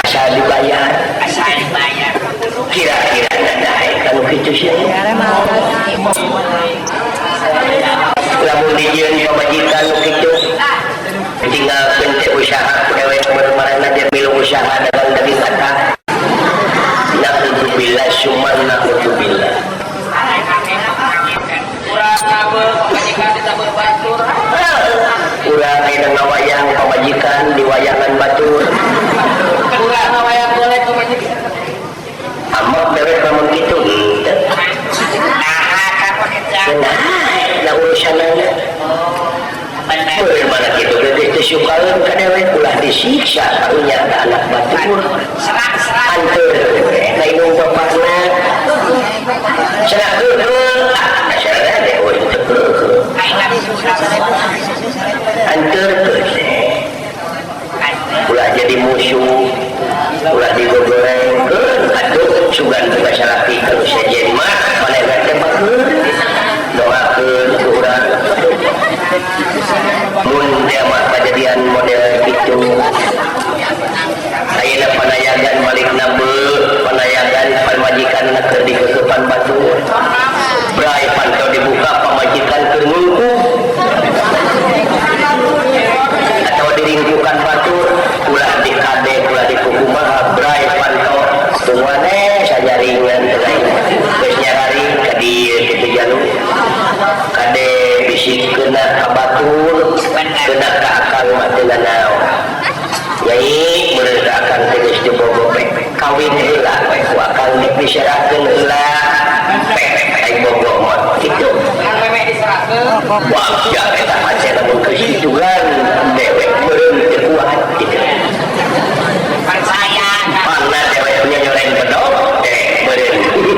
asal dibayar kira-kira naik kanu kitu sia lamun dijieun pamajikan nu kitu tinggalkeun teh usaha kudewe marana dia milu usaha dagang daging kata na'udzubillah summa na'udzubillah urang aya ngawayang pamajikan di wayangan batur urang ngawayang boleh pamajikan amak dewe lamun kitu nah urusanana cenah asalnya deh hancur ulah jadi musuh ulah digoreng aduh sugan masyarakat kalau sejen mah manehna teh doakeun urang mun dia mah kejadian model kitu ayeuna panayagan balik nabe panayagan pamajikanna keur dikekepan batu brai pantau dibuka pamajikan keur ngungkup atau diringkukan batu ulah dikade ulah dikukumaha brai pantau tungguane sajaringan geus nyarari ka dieu kitu jalur kade bisik kena ka batur kena ka akang mah teu naon nyai bener akang teh geus dibogopek kawin heula ku akang dipisahkeun heula pek ai bogo mah kitu wah ya eta macet lamun geus ditugan dewek meureun teu kuat kitu percaya karena dewek punya nyoreng kedok meureun gitu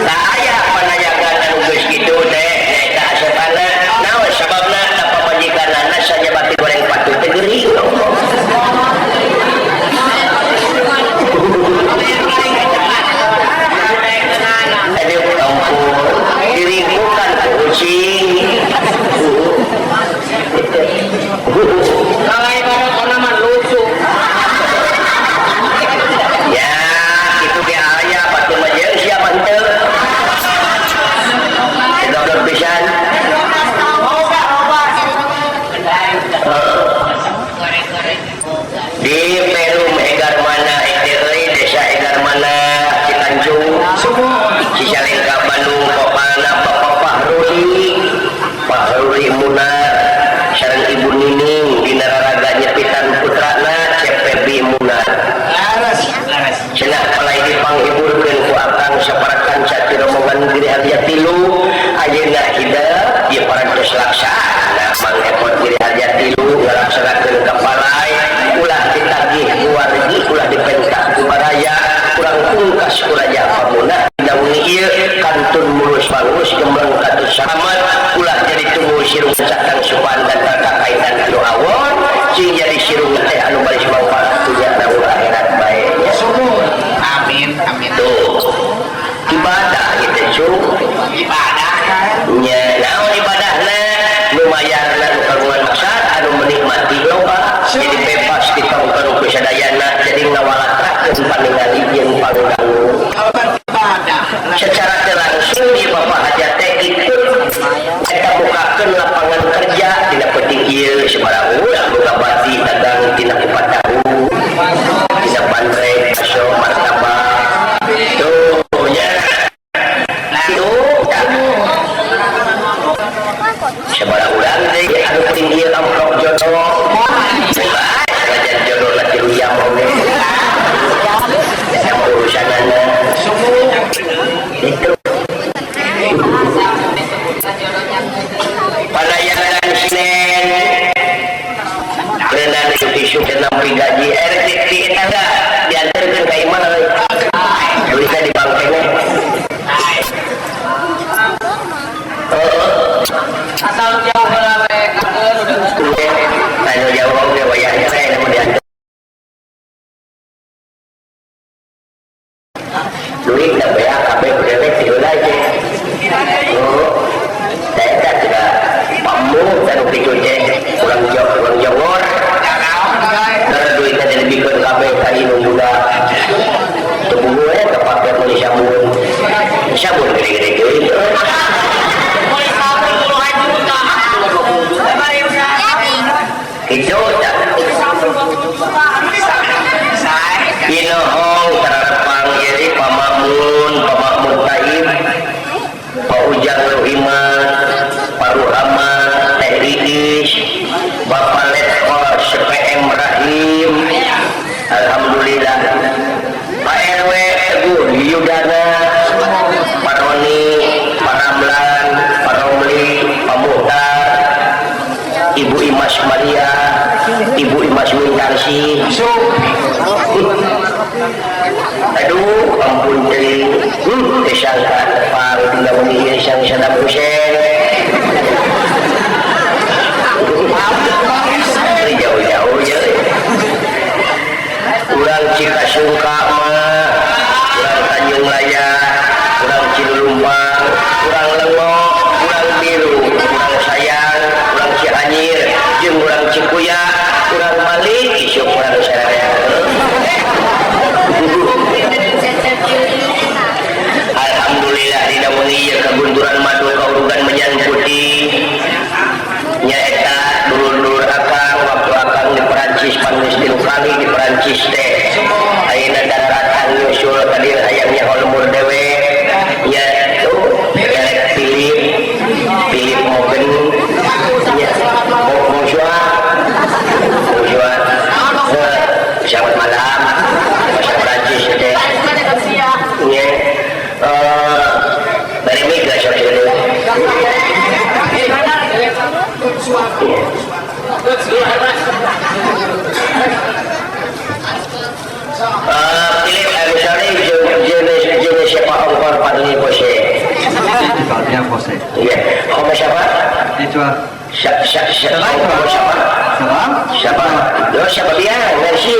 tak aya panayagan anu geus kitu teh eta asepana naon sababna da pamajikanana saja bati goreng patu teh geuring aduh ampun diringkukan ku ucing kalau ibarat kana mah lucu ya itu dia aya batu majeng siapa henteu dokter pisan di Perum Egar mana euy desa Egar mana Citanjung Cicalengka Bandung Kopana Bapak Fahruli Munar sareng Ibu Nining dina raraga nyepitan putrana CPB Munar cenah palai dipanghiburkeun ku akang saparakan cati rombongan diri harja tilu ayeuna hidap ieu parantos laksana mangepot diri harja tilu ngalaksanakeun ka palai ulah ditagih ku wargi ulah dipentak ku baraya kurang pungkas ku raja pamunah dauni ieu kantun mulus bangus gembleng katut selamat ulah jadi tunggu sirung cakang supan dan terkaitan anu awon cing jadi sirung teh anu baris manfaat dunia ulah akhirat bae ya sumur amin amin tuh ibadah gitu cung ibadah nya naon ibadahna lumayan anu kagungan maksud anu menikmati loba jadi bebas di kaum-kaum kesadayana jadi ngawalatrakeun paningali jeung pangdangu secara langsung di Bapak Haja teh itu kita bukakan lapangan kerja dina penting ieu sabaraha urang buka bati dagang dina kupat tahu dina pantai aso martabak tuh nya tuh sabaraha urang deui anu penting ieu amplop jodoh wajan jodoh lah tilu jamong yang urusanana itu panayagan Senen berenang isu nampi gaji di etangga diantarkan ke iman bisa dibangkengnya asal jauh berapa kakek udah jauh dia wayangnya saya namun diantar duit tak bayar kabeh udah tidur aja saya tak sudah pamu dan pikir kurang jawor karena duit tadi lebih ke kabeh kali nungguda tubuh gue kepake beli sabun gede-gede gitu itu tak inohong terapang jadi pamakmun taib Wiyudana, Pak Roni, Pak Ramlan, Pak Romli, Pak Muhtar, Ibu Imas Maria, Ibu Imas Wintarsi. Aduh, ampun teh, disangka Pak Rudi Muni sang Saddam Hussein. Jauh-jauh je. Urang Cikasungka mah, urang Tanjung Raya, urang Cilumbang, urang Lengok, urang Biru, urang Sayang, urang Cianjur, jeung urang Cikuya, urang Malik, isuk urang Seraya. Alhamdulillah dina meuni ieu kabunturan madu kaurugan menyan putih. Nyaeta dulur-dulur akang waktu akang di Perancis pangeus 3 kali di Perancis teh. Ayeuna daratan nyusul ka dieu hayangnya holmur dewe. Nya tuh derek Philip Morgan nya bonjour. Selamat malam. Bahasa Perancis teh. Nya dari migrasi dulu. Philip, I'm sorry, je ne sais pas encore parler français. Tu parles bien français. Comment ça va? Et toi? Ça va? Ça va? Non, ça va bien, merci.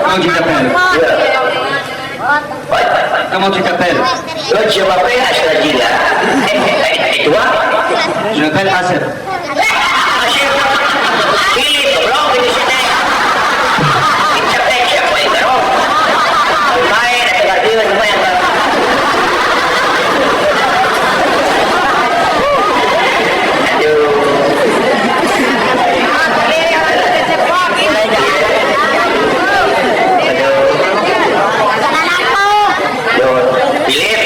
Comment tu t'appelles? Comment tu t'appelles? Je m'appelle Asladina. Et toi? Je m'appelle Asep. Philip, belum di sini. Capek siapa yang garong? Main ada gadian main. Philip,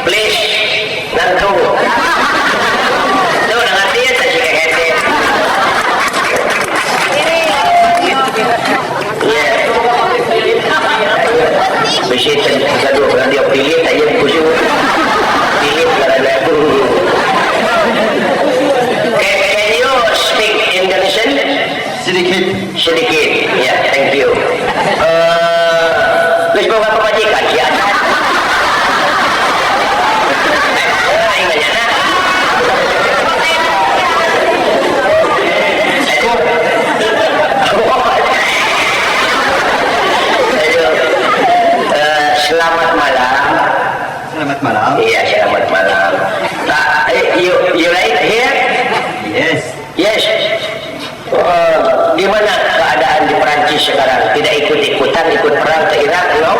please, nantu. Tuh, dengan dia tak sih kayak Besi tergaduh dengan dia Philip tak yang kusuk. Philip berada itu. Can you speak Indonesian? Sedikit. Ya, thank you. Terus bawa apa majikan sih? Selamat malam. Iya, selamat malam. You right here? Yes. Gimana keadaan di Perancis sekarang? Tidak ikut-ikutan ikut perang ke Irak? No.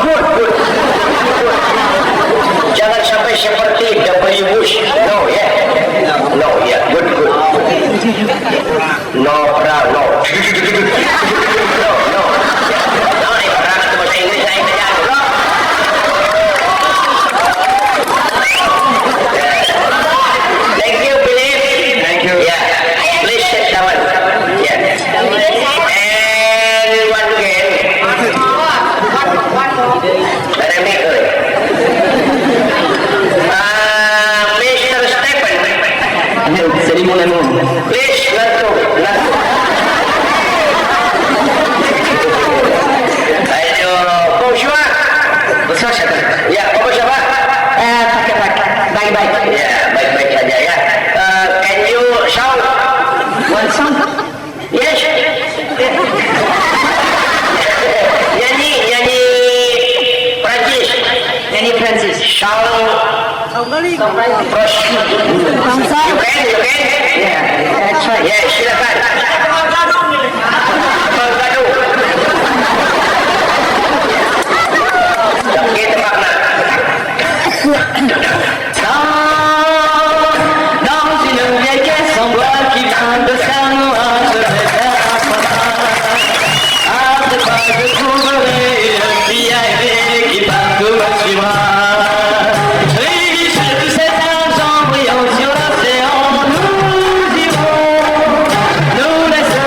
Good. Jangan sampai seperti W. Bush. No, good. No perang, no. Thank you, Philip. Thank you. Yeah, please sit down. Yeah. And one again. Let me go. Mr. Stephen. Please, Latu. Ayo, bonjour. Bonsoir, chacun. Ya, apa siapa? Baik-baik. Ya, baik-baik saja ya. Can you shout? One song. Yes. Nyanyi Prancis. Shout. Terus. You can? Yeah, that's right. Ya, silakan. Gaduh. Kita makna. Dans une vieille caisse en bois qui vient de Saint-Noir, je vais faire un pas. Après pas je trouverai un petit aéré qui partout me suivra. Riche de tout cet argent brillant sur l'océan, nous irons, nous laisserons.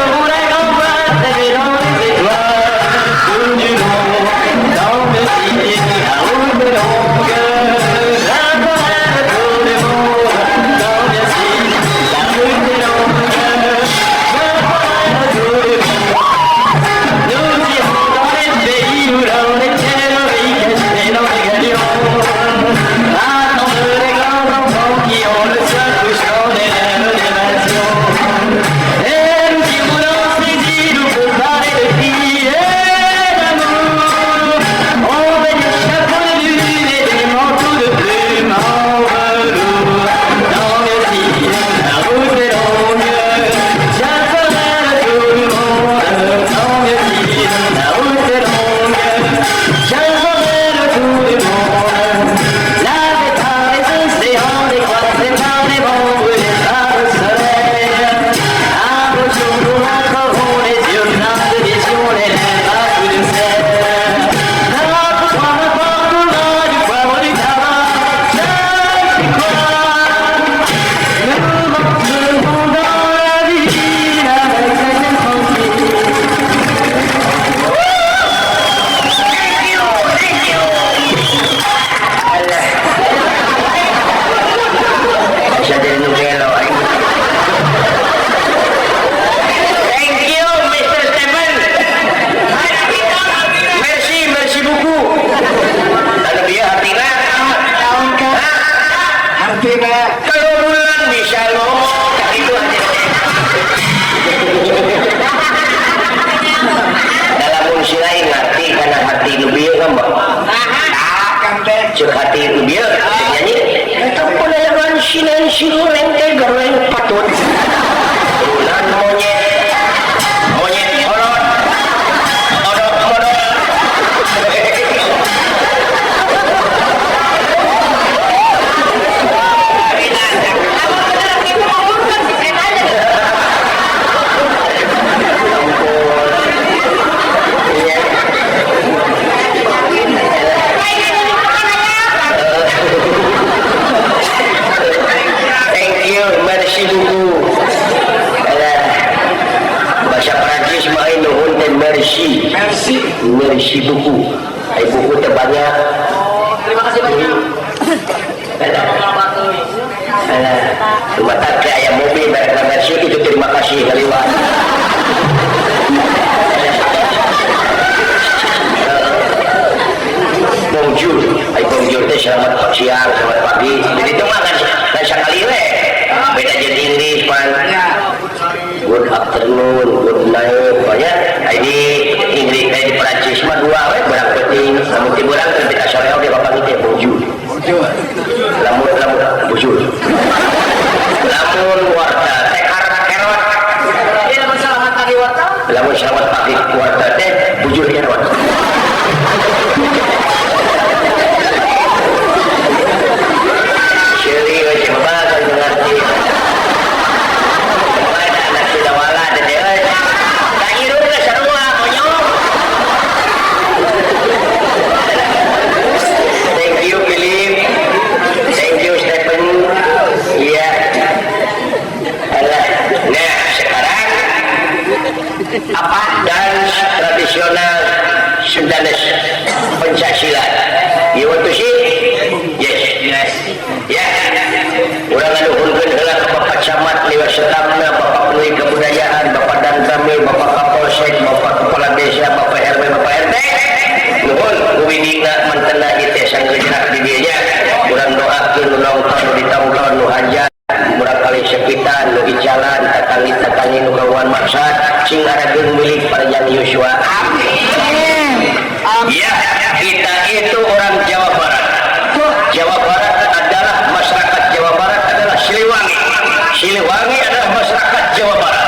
Mercy buku. Buku terbanyak. Terima kasih banyak. Rumah tangga ayam mobil merek Mercy itu terima kasih kaliwan. Bonjour teh selamat siang, selamat pagi. Jadi itu mah kan sekali we. Beda jadi Inggris pan. Good afternoon, good night, banyak. Ini Inggris di Perancis mah dua we barang penting. Namun tiburan kita sore oke bapak kita bonjour. Lamun bonjour. Lamun warta teh kerot. Ini masalah tadi warta. Lamun selamat pagi warta teh bonjour kerot. Apa dans tradisional Sundanese pencaksilat. You want to see? Yes. Ya. Urang ngaduhunkeun heula ka Bapak Camat liwat setapna, Bapak Menteri Kebudayaan, Bapak Danramil, Bapak Kapolsek, Bapak Kepala Desa, Bapak RW, Bapak RT. Nuhun kuwidina mantena ieu teh sanggejerak di dieu nya. Urang doakeun nu nongton nu ditongton nu hajat. Murah kali sepitan, nu jalan, tatangi nu kawan maksad, sing ngarageun milik Parjang Yosua. Amin. Ya, kita itu orang Jawa Barat. Jawa Barat adalah masyarakat Jawa Barat adalah Siliwangi. Siliwangi adalah masyarakat Jawa Barat.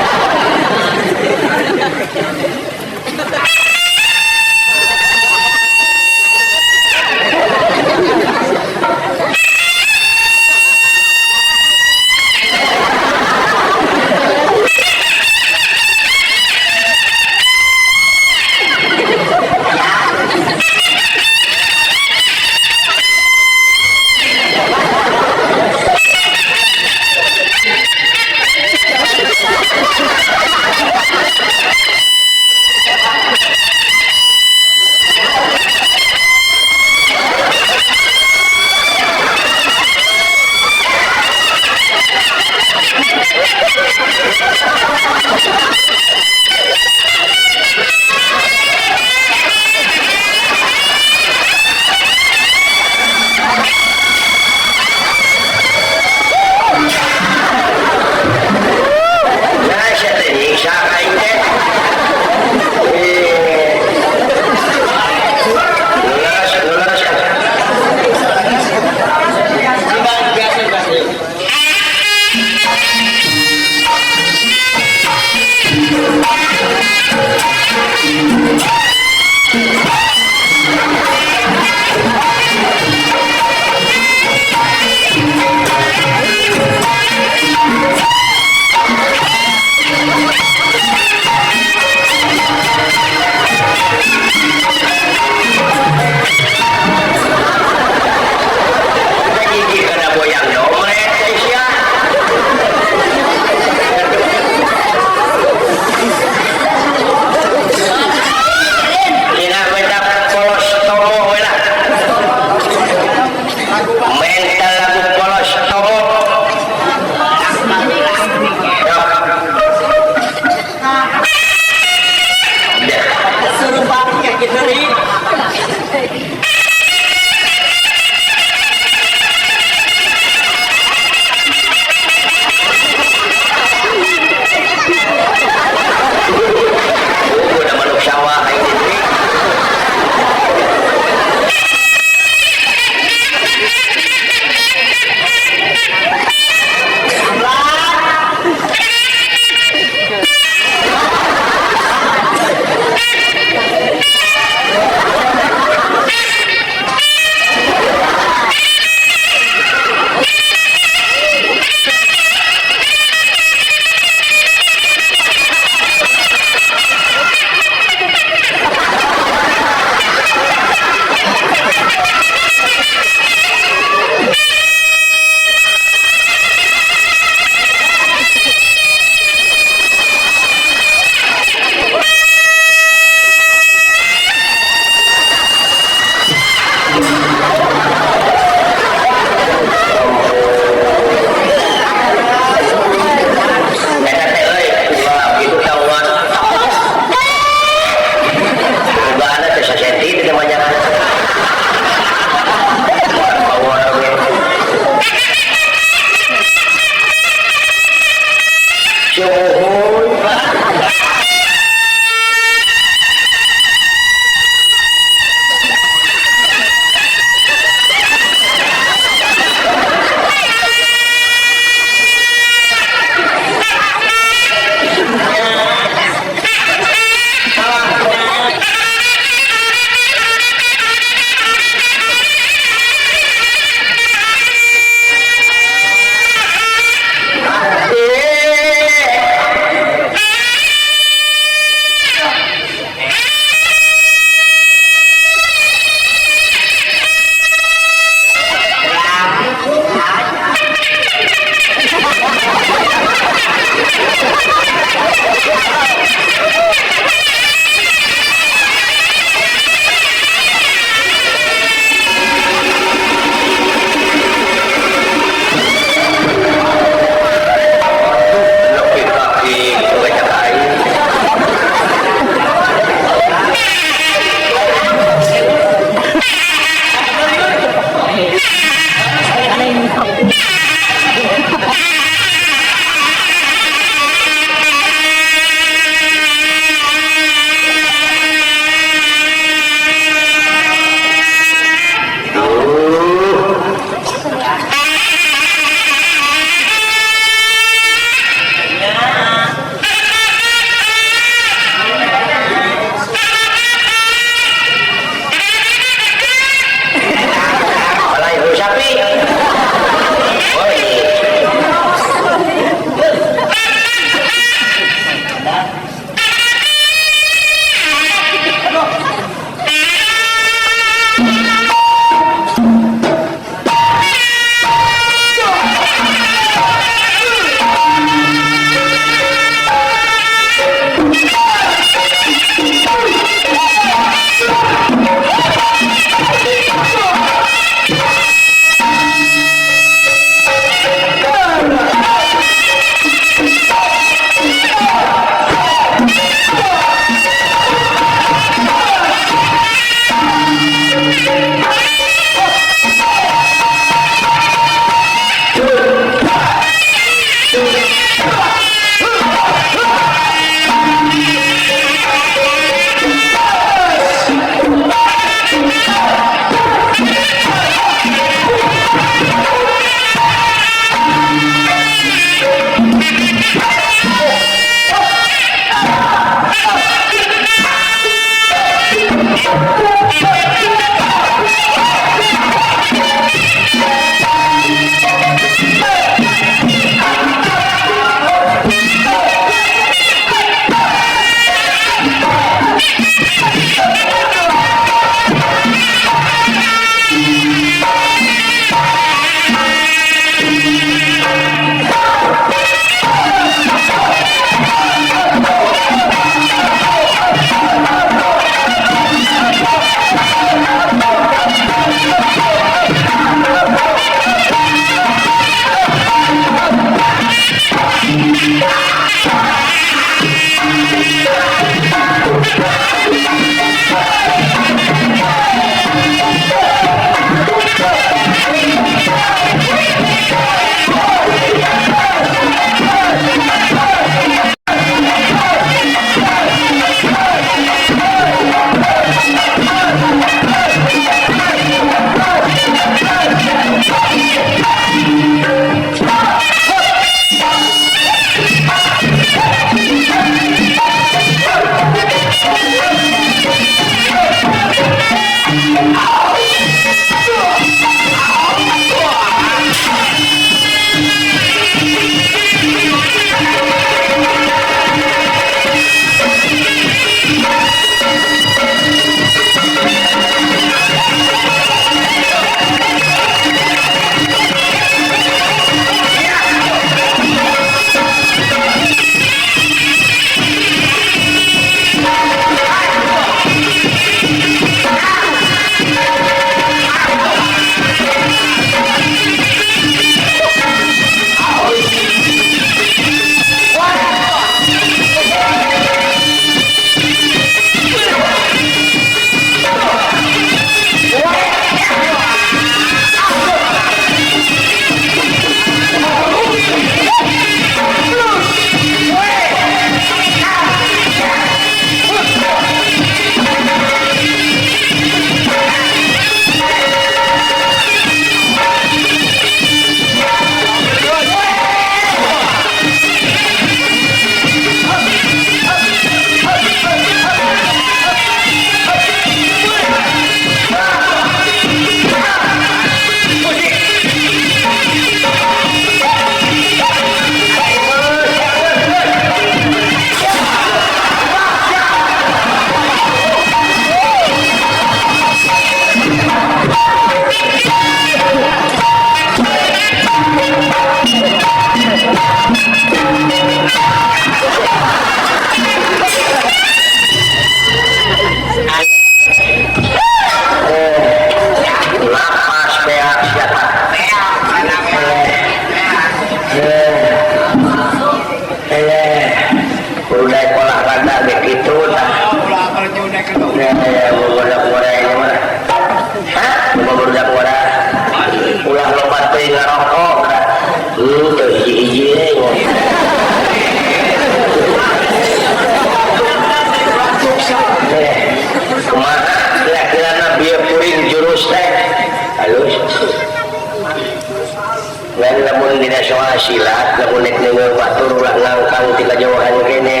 silat lamun nek ngeungeul batur ulah ngangkang ti kajauhan kene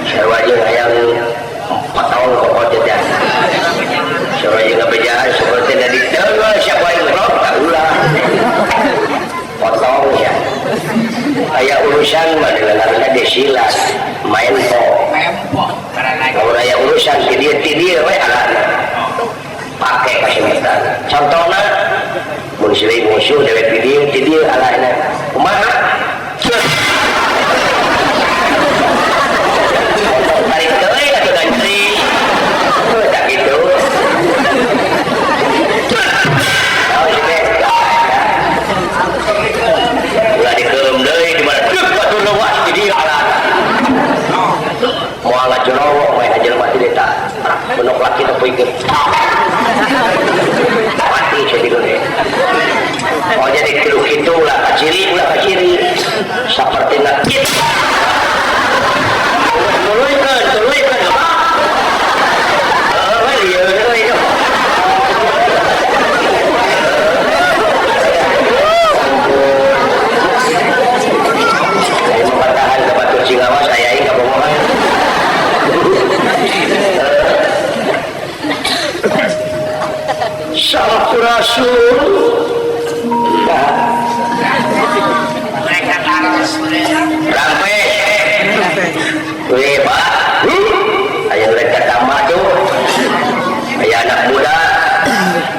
sarua jeung hayang pataon kokot jajan sarua jeung ngabejaan seperti da diteungeuh siapa yang rok tak ulah potong ya aya urusan mah dilengarna di silat main po kalau aya urusan ti dieu we alana pake kasemetan contohna mun silih musuh dewek di dieu alana kumaha tarik deui atuh gantri tak kitu ulah dikeum deui di mana deuk batu leuwas di dieu alana moal ngajerowo we jelema ti eta menok laki teu peuikeun mati jadi gede. Oh jadi gitu ulah kaciri seperti nakit tuluikan apa? Iya itu saya mempertahan ke batu cingawa saya ini gak bohongan Rasul. Rampe. Wih, Pak. Ayo mereka tambah tuh. Ayo anak muda.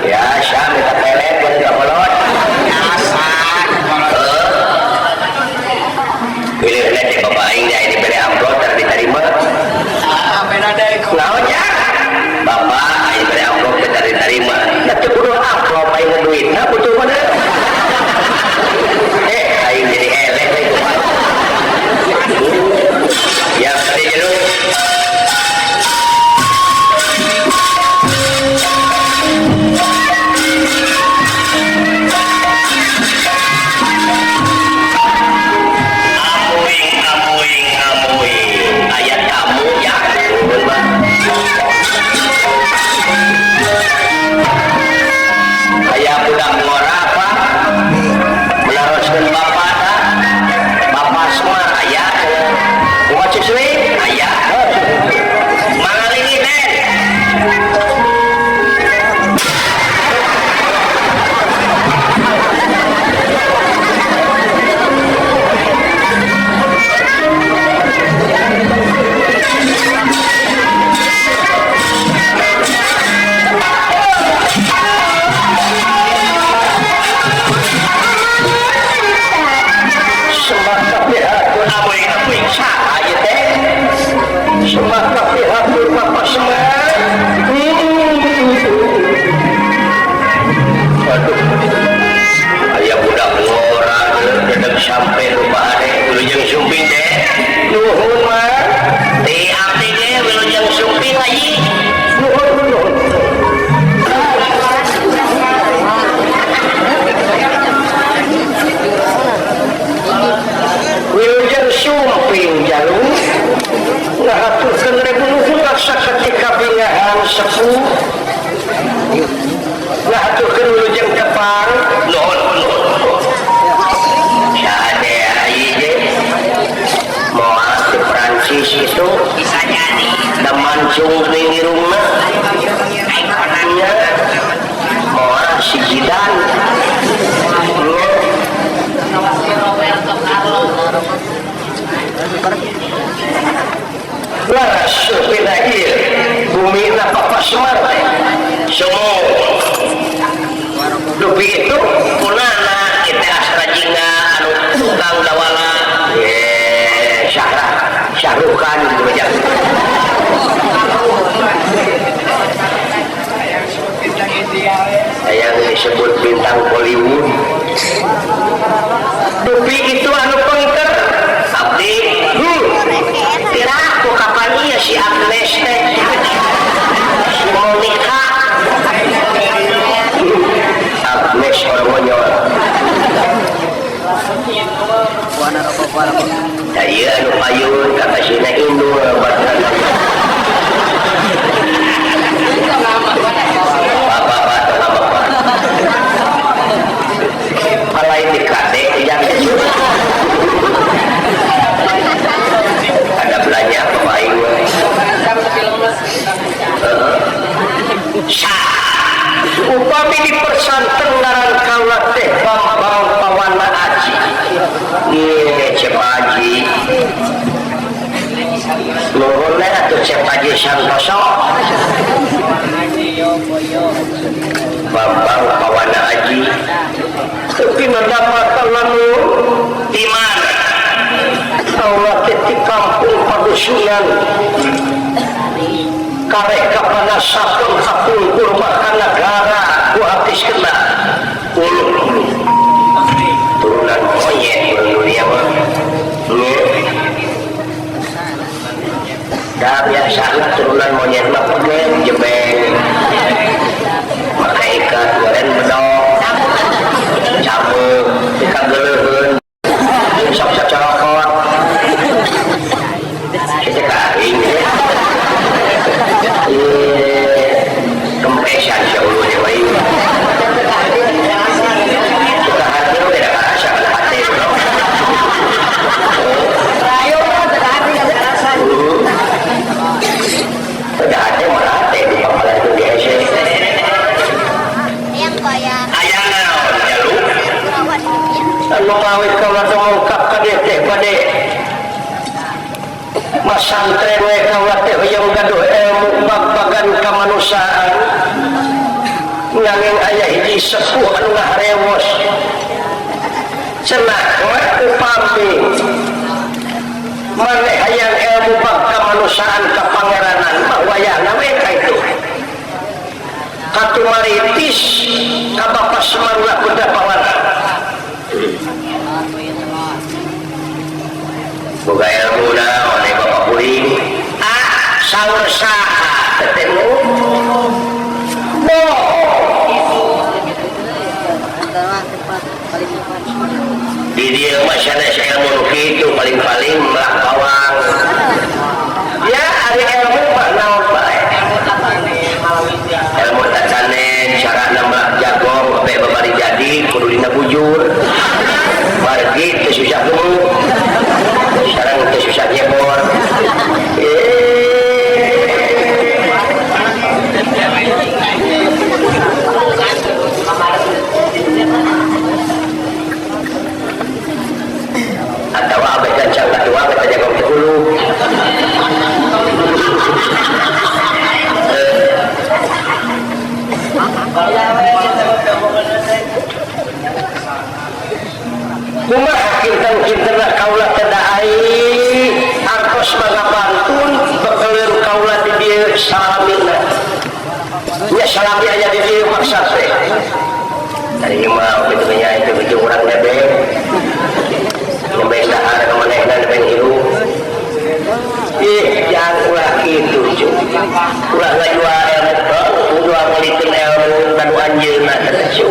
Ya, saya minta pelet buat nggak bolot. Pilih nanti bapak ini ini beli amplop dan diterima. Naonnya? Bapak ini beli amplop dan diterima. Nanti kudu amplop ayo duit. Nah, butuh mana? Ayo jadi elek itu. Yang tadi jeruk. Itu bisa jadi mancung di rumah ikonannya mau si Jidan laras pinahir bumi na Papa Semar semua dupi itu punana kita asrajinga anu tukang dawala Syahrukan gitu aja. Yang disebut bintang Hollywood. Dupi itu anu pengker. Abdi, kira aku kapan iya si Agnes teh. Si Monica. Agnes orang monyol. Saya anu payun kata sina indul bapak malah ini kadek yang ada belanja bapak ibu upami di persantren ngaran kaula teh Bambang Pawana Aji Cep Haji nuhunna atuh Cep Haji Santoso Bambang Pawana Haji tapi mendapatkan lalu di mana Allah di kampung padusunan karek kapanasakeun kapungkur makan negara ku habis kena ulu turunan monyet dunia mah dah biasa turunan monyet mah pegel jebeng maka ikat goreng bedog cabut ikat geleuheun sok sacorokot kita karing kempesan syaulah wae suka hati lu tidak rasa pada hati bro ayo hati ada rasa mawi kaulah mengungkap ka dieu teh bade masantren we kaulah teh hoyong gaduh ilmu bag-bagan kamanusiaan nanging aya hiji sepuh anu ngaharewos cenah upami maneh hayang ilmu bab kamanusiaan ka pangeranan mah wayahna we ka itu katumaritis ka Bapa Samarula Kudapawana boga ilmu naon Bapak Puring saur saha tetemu di dia masyarakat ilmu itu paling-paling melak bawang ya hari ilmu mah naon bae ilmu tacanen cara melak jagong sampai babari jadi kudu dina bujur margi teu susah gemuk sekarang teu susah nyebor atau abah gancang kedua kita jaga dulu kumaha kinten-kinten kaulah tedai artos mangapantun bekeleur kaulah di dieu salamina nya salami aya di dieu maksud teh tadi mah kitu nya itu biji urang debe nyampe dahar ka manehna nepeng hirup jangan ulah kitu cuy ulah ngajual ilmu ulah ngelikeun ilmu kanu anjeunna teh cuy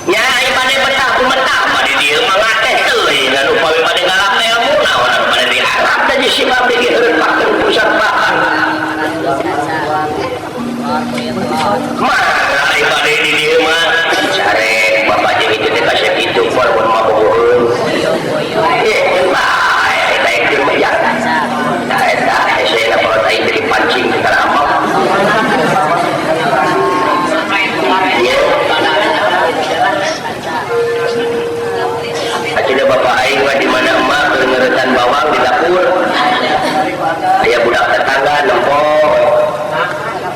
nya ieu bade betah kumetah bade dieu mah ngakeh teuing dan upami bade ngalap ilmu naon anu bade diharap da ji sibab di heurepakeun pusat bahan mah ari bade di dieu mah care bapak jeung itu teh kasep itu walaupun mah bohong baik jeung mah ya nah eta hese kalau tadi jadi pancing kita amal akhirnya bapak aing mah di mana emak ngeretan bawang di dapur aya budak tetangga nempok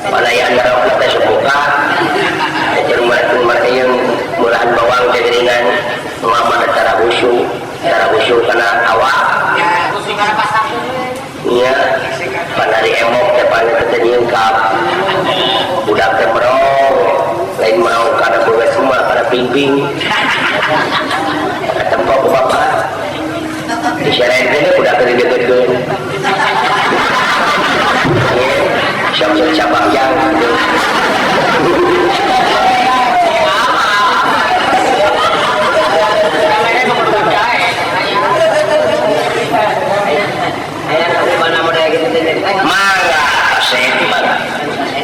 palayan ngarok teh sebuka jeung mereka yang mulahan bawang teh geringan mama cara husu kana awak iya panari emok teh panari teh diengkap budak teh merong lain mau kana beungeut semua kana pimping tempat bapak diseret teh budak teh didekeutkeun siap-siap cabang yang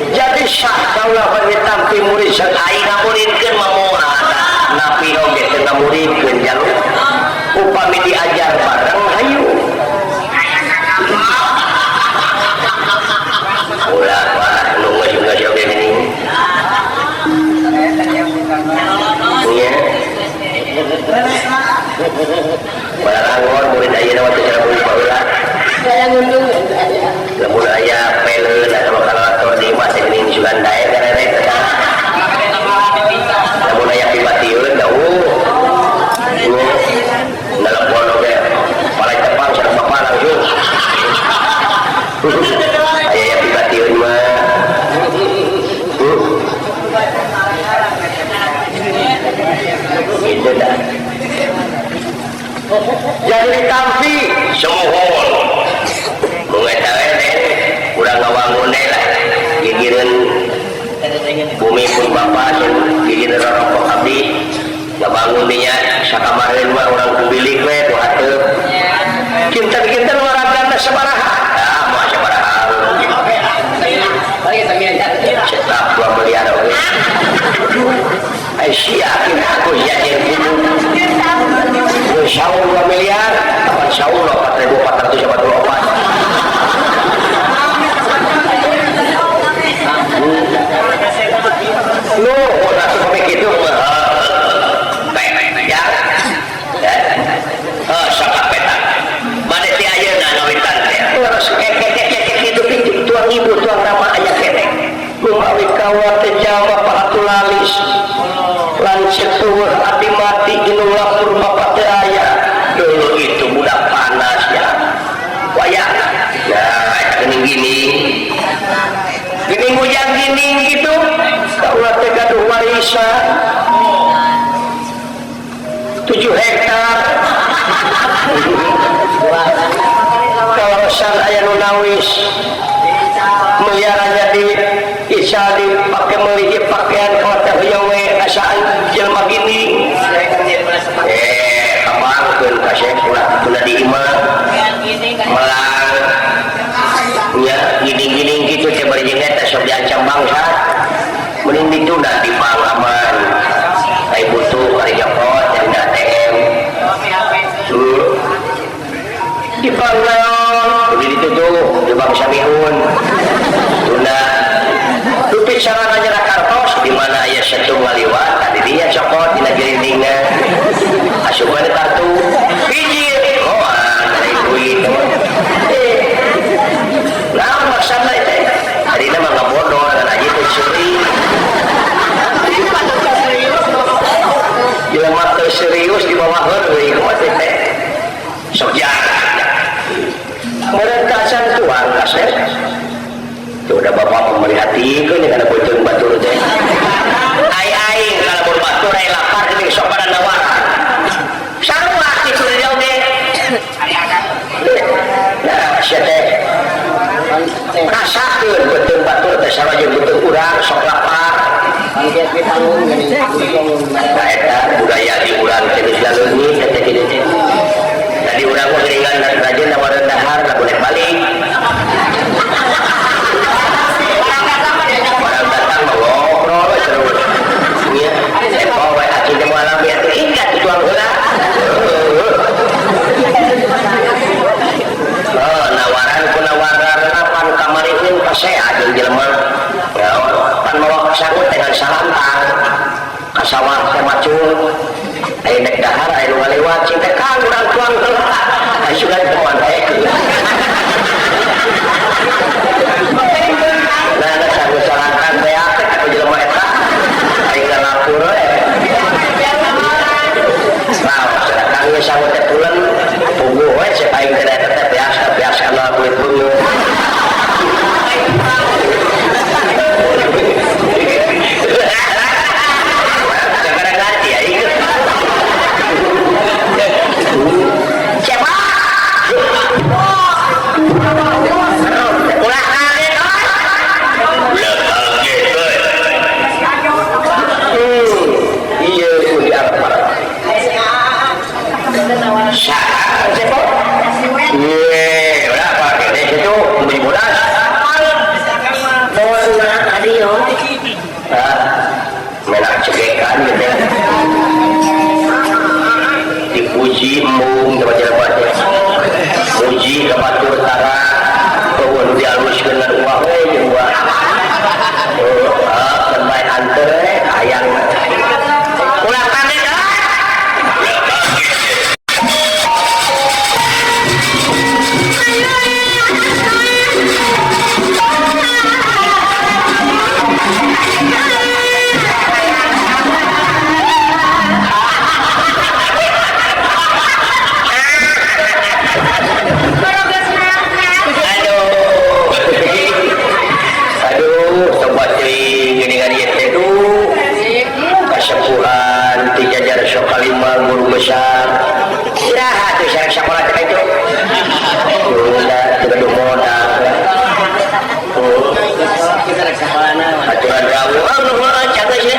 jadi sah kaulah bagi tampi murid aing ngamuridkeun mamoal napi oge teu ngamuridkeun jalur upami diajar bareng hayu ulah mah nu geus oge gini nya bala angor murid ayeuna waktu cara murid baheula lamun aya peleun atau kalau di masih ini sugan dae karere lamun aya pibatieun dauh nelpon oge palai tepang sareng bapak langsung aya pibatieun mah itu dah jadi ditampi semohon urang ngawangun lah gigireun bumi pun bapak gigireun rokok abdi ngabangun dinya sakamareun mah urang kubilik we tu hateup kinten-kinten waragana sabaraha moal sabaraha cetak 2 miliar oge ai sia aku jadi insyaallah 2 miliar 4.400 ibu tuang nama ayah kene kumawi kawat jama pahatulalis lancet tuweh abdi mati inu lapur bapak teh aya dulu itu budak panas ya wayang nah gini hujan gini gitu kaulah teh gaduh warisan 7 hektar kawasan aya nu nawis miliarannya di bisa dipakai meliji pakaian kota we asaan jelma gini kembangkeun ka Syekh ulah di imah melang nya gini gitu teh bari jeung eta sok diancam bangsa mending ditunda di panglaman ai butuh ari jokot dan ATM di panglaman ditutup di bangsa mihun tunda lupit sarana nyerah kartos di mana aya setung ngaliwat tadi dia cokot dina girindingna asupan kartu biji dari duit nah maksudnya itu hari ini mah nggak bodoh dan aja itu seri jangan mata serius di bawah hari kemana teh sejarah merentasan tuan kasih itu udah bapak memerhatikan dengan bocor batur teh ai kalau berbatur ai lapar ini sok pada nawaran sarua itu jauh deh nah syete rasakeun betul batur teh sawaje betul urang sok lapar nah eta budaya di urang teh geus laleungit teh kitu teh tadi urang mah geuningan rajin nawareun dahar da boleh balik barang datang mah ngobrol terus nya empo we aki teh moal biar teh ingat tuang heula nawaran ku nawaran pan kamariun kasea jeung jelema pan mawa kasangut dengan salantang kasawah teh macul aya dek dahar aya nu ngaliwat cinta kang urang tuang heula aya sugan teman teh nah ada satu salantang teh atuh jelema eta aya lapur we kang geus sangut teh pulen puguh we cek aing teh eta teh biasa kana kulit bunyu sekarang ganti ya itu siapa ulah kaget iya di apa siapa berapa gede itu beli bodas bawa radio menak cegekan gitu dipuji embung jabat-jabat puji ke batu utara kewon dialuskeun dengan uang we jeung uang bermain anter hayang ulah kaget guru besar istirahat tuh saya sekolah kita itu udah tidak modal aturan rawuh Allah jaga sih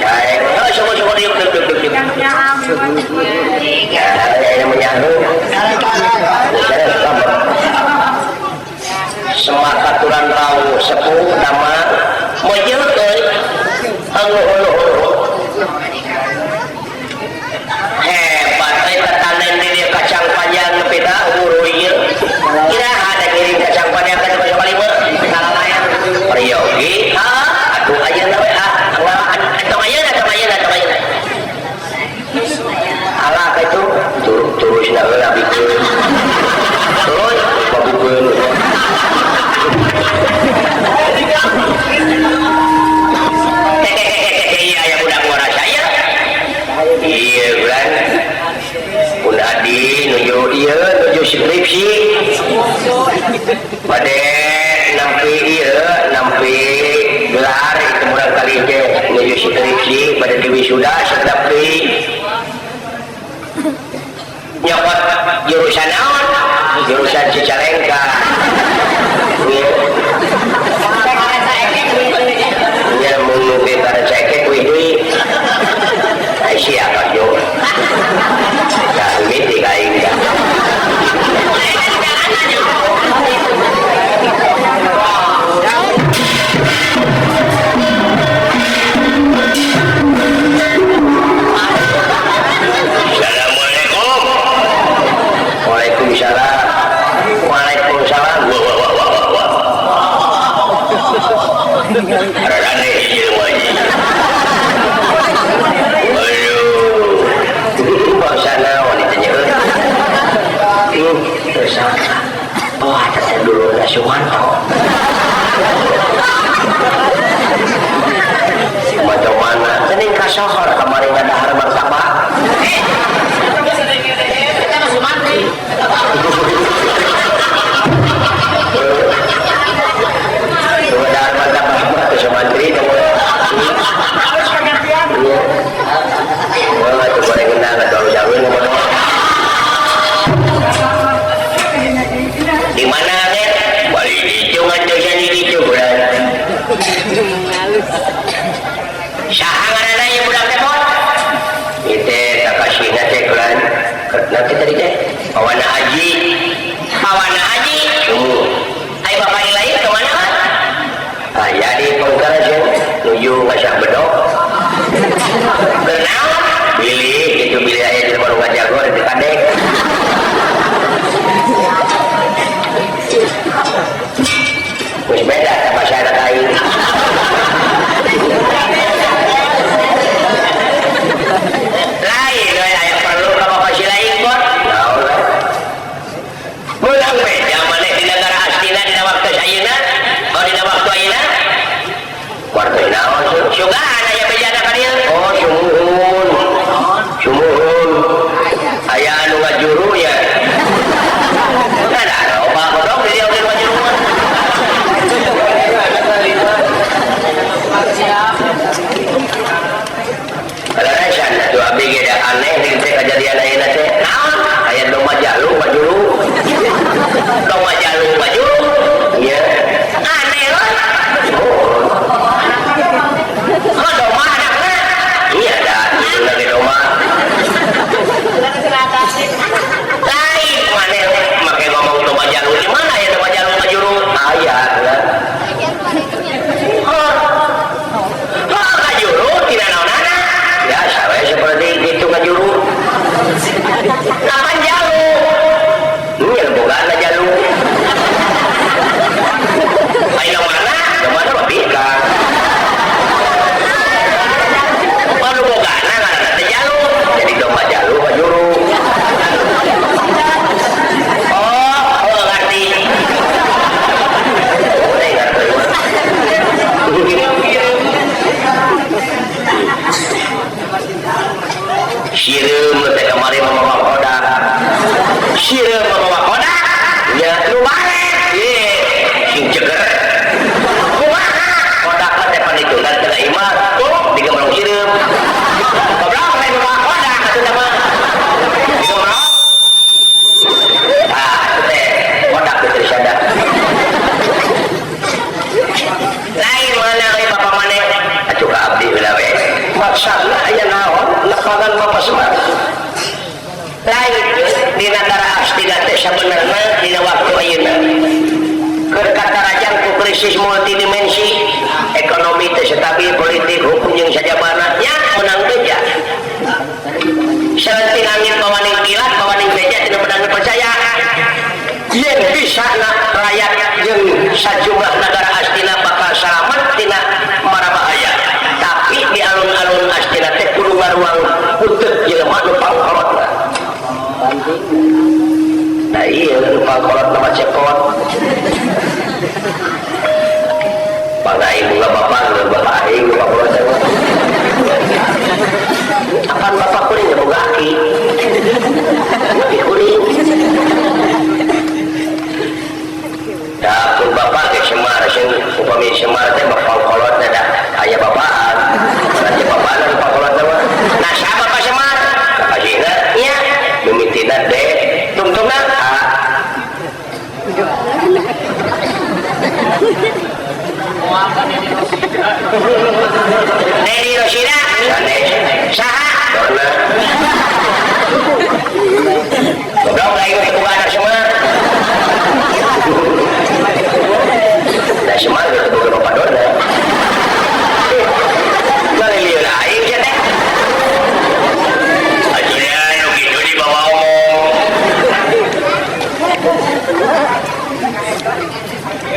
saya semua diuk ya ada menyahu semak aturan rawuh sepuh nama mojel teh Allah kacang panjang nepi ka umur ieu kira ada kirim kacang panjang ka 25 salah layar periogi atuh ayeuna we atau ayeuna alah ka itu terusna heula bikeun terus babukeun ada aneh jelema ieu. Aduh bangsa naon itu nya terus oh atas dulu na Sumanto Sumanto mana cening ka sohor kamari ngadahar martabak ngadahar martabak mah teu Sumantri kamu wah itu goreng gendang atau jawin di mana nih? Balik hijau ngajak jadi hijau bulan. Sahangan anak yang budak temot. Itu kakasihnya teh bulan. Nanti tadi teh Pawana Haji. Pawana Haji. Ayo bapak lain kemana kan? Ah jadi pengkaras yang nuju ngasah bedok. Berenang. Pilih itu pilih aja di rumah jago di kadek. Wis beda sama masyarakat lain. Lain yang perlu ke bapak si lain kot. Mulang beda mana di negara Astina di waktu sayuna, oh di waktu ayuna. Waktu naon suga ana ya bejana ka dieu. Oh sumuhun. Sumuhun. Aya anu ngajuru ya. Ada opa bodong di dieu ngajuru. Kalau resan itu abi gede aneh di kejadian ayeuna teh. Naon? Aya domba jaluk bajuru. Domba jaluk bajuru. Iya. Aneh loh. Oh, domba anakna. Iya dah, itu lagi domba. Lain mana make ngomong domba jaluk di mana ya domba jaluk bajuru? Aya. Seperti itu ngajuru lapan jalur ini yang bukan jalur ayo mana mabika baru bukan ada jalur jadi domba jalur ngajuru oh ngerti boleh ngerti sireum teh kamari mamawa kodak sireum mamawa kodak ya nu barek ye sing ceger kumaha kodak teh panitunan teh imah tuh digemrong sireum goblok teh mamawa kodak atuh mah digemrong ah teh kodak teh sada lain mana we bapak maneh atuh ka abdi heula we maksudna aya naon lepagan bapak semar lain di negara Astina teh sebenarnya di waktu ayeuna keur katarajang ku krisis multidimensi ekonomi teh stabil politik hukum jeung sajabana nya menang beja selenting angin pawaning kilat pawaning beja tina menang percaya yen bisa rakyat jeung sajumlah negara Astina bakal selamat tina mara bahaya tapi di alun-alun Astina teh kudu ngaruang puteut jelema nu pangkolot nah iya nu pangkolot nama cepot pangaing bunga bapak nu bapak aing nu pangkolot apaan bapak kuring boga aki aki kuring dapur bapak ke Semar sing upami Semar teh pangkolot ada aya bapaan nanti bapaan nu pangkolot mah nah sa bapak Semar kasihna nya mimitina de tungtungna Dedi Rosida saha Dona goblok lain ke buka anak Semar nah Semar ke buka bapak Dona ngalih liur aing ya teh akhirnya nu gitu di bawah omong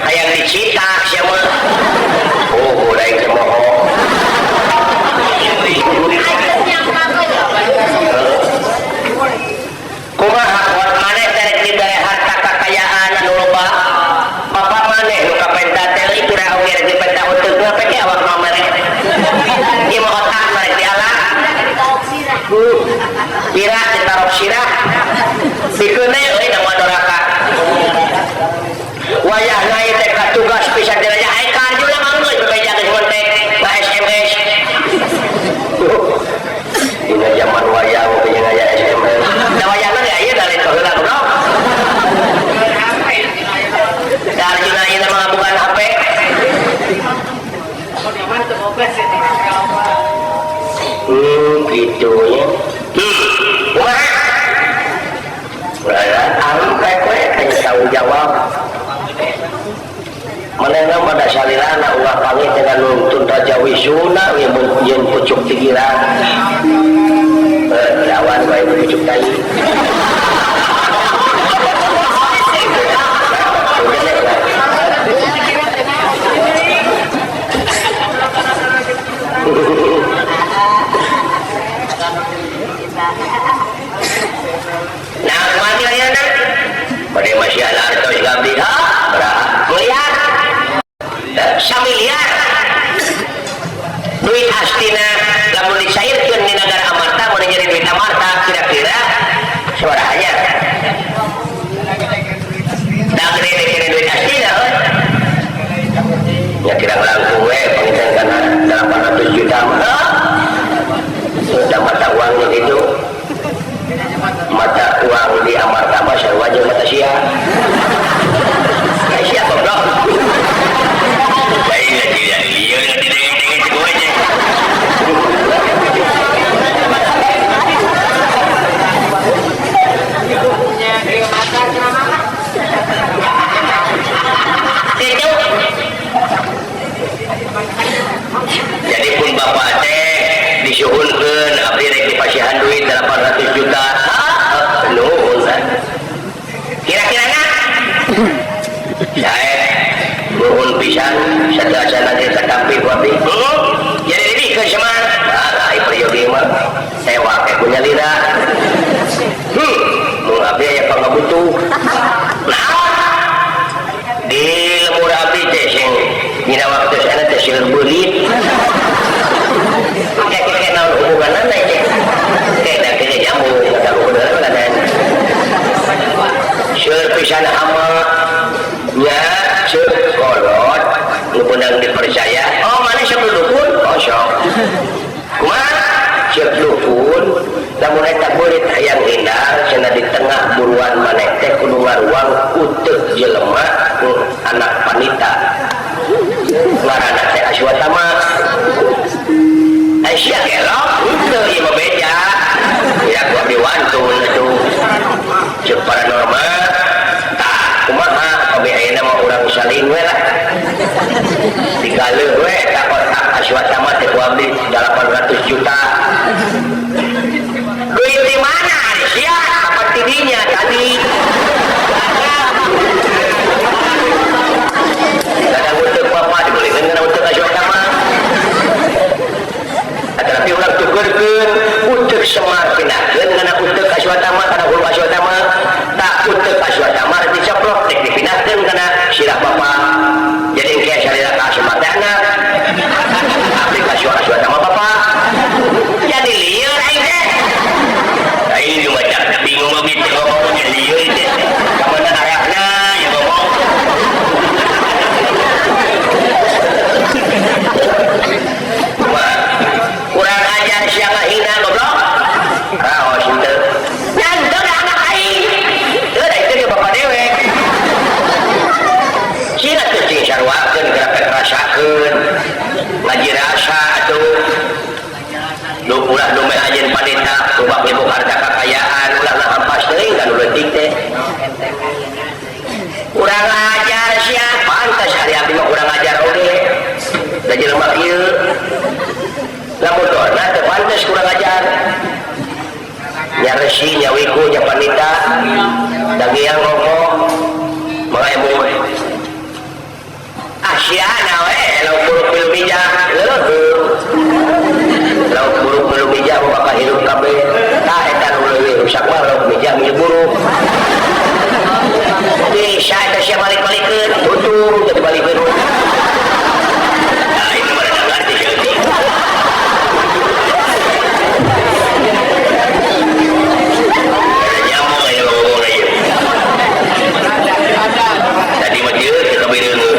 hayang dicita siapa oh tugas bisa diraja Haikal juga mangga berbeda ke kontek nggak SMS ini zaman wayang punya ngaya SMS ada wayang nggak ya dari itu lah bro dari juga ini mah bukan HP gitu ya wah sampai kue hanya tahu jawab menengah pada salilana ulah pangit dengan nuntun raja wisuna yang pucuk pikiran lawan baik pucuk tai nah kematian ya nak pada masih ada harta juga bisa melihat samiliar duit astina lamun dicairkeun di negara amarta mau jadi duit amarta kira-kira seberapa dah gede duit astina ya kira langkung penginten karena 800 juta sudah mata uangnya itu mata uang di amarta masa wajah mata sia siapa bro baiklah tidak liar tidak cukup aja jadi pun bapak teh disuhunkeun abdi rek dipasihan duit 800 juta nuhun kan kira-kira na saya nuhun pisan sadaya nanti tekampi ku abdi jadi dibikeun seman ai periode mah sewa ke punya lira mun abdi aya pangabutuh nah di lemur abdi teh sing dina waktu sana teh seueur beurit kayak naon hubungan na kayak kena jamu kata hubungan na seueur pisan ama nya seueur kolot nu beunang dipercaya oh mana sok dukun oh sok kumaha sok dukun lamun eta beurit hayang hindar cenah di tengah buruan maneh teh kudu ngaruang uteuk jelema anak panita ngaranna teh Aswatama Aisyah gelok itu iya bebeja ya gua biwantun itu cek paranormal tak kumaha kami ayeuna mah urang saling we lah digaleuh we tak kotak Aswatama teh ku abdi 800 juta duit di mana Aisyah dapat tidinya tadi kadang untuk bapak dibelikan karena untuk Aswatama tapi ulang tukerkeun utek Semar pinahkeun kana utek Aswatama kana hulu Aswatama tak utek Aswatama dicoplok tek dipinahkeun kana sirah bapak jadi engke sarira ka Semar teh anak abdi ka Aswatama bapak jadi lieur aing teh aing nu baca bingung mah gitu ngomongnya lieur teh kamana arahna ya ngomong kurang ajar siang hina goblok raos henteu nyanteun anak aing teu da itu bapak dewe cina teu cing sarwakeun gerak rasakeun ngaji rasa atuh nu ulah nu meh ajeun panita tubak ibu harta kakayaan ulah nahampas teuing ka nu leutik teh kurang ajar sia pantes hari abdi mah kurang ajar oge da jelema kieu lamun dona teu pantes kurang ajar nya resi nya wiku nya panita dagiang ngomong mengaemu asiana we lauk buruk pilu mija leuheuh lauk buruk pilu mija bakal hidup kabeh tah eta nu leuwih rusak mah lauk mija milu buruk bisa eta sia balik-balikeun tutung teu dibalikeun nah itu mah da ngarti seutik nyamuk aya ngomong aja tadi mah dieu teu kabeureun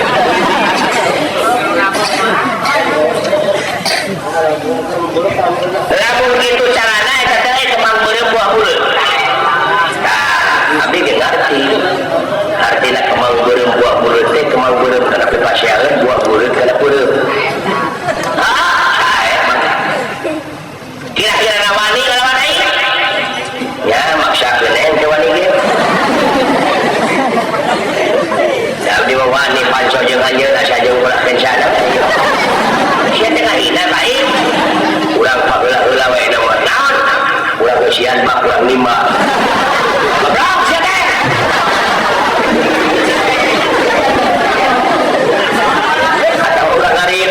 wani panco jeung anjeunna saja ulah kencana sia teh ngahina baik urang paheula-heula we naon urang kesian bak urang lima goblok sia teh atau urang ngarit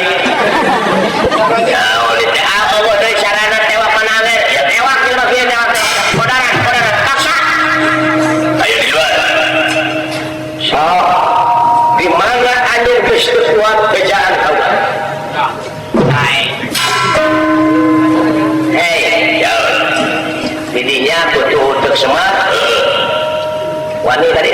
ya oleh teh eueuh deui sarana tewak manange ya tewak jelema kieu tewak kodaran paksa ayo di luar so di mana anu geus teu kuat bejaan Allah hei jauh didinya butuh untuk semat wani tadi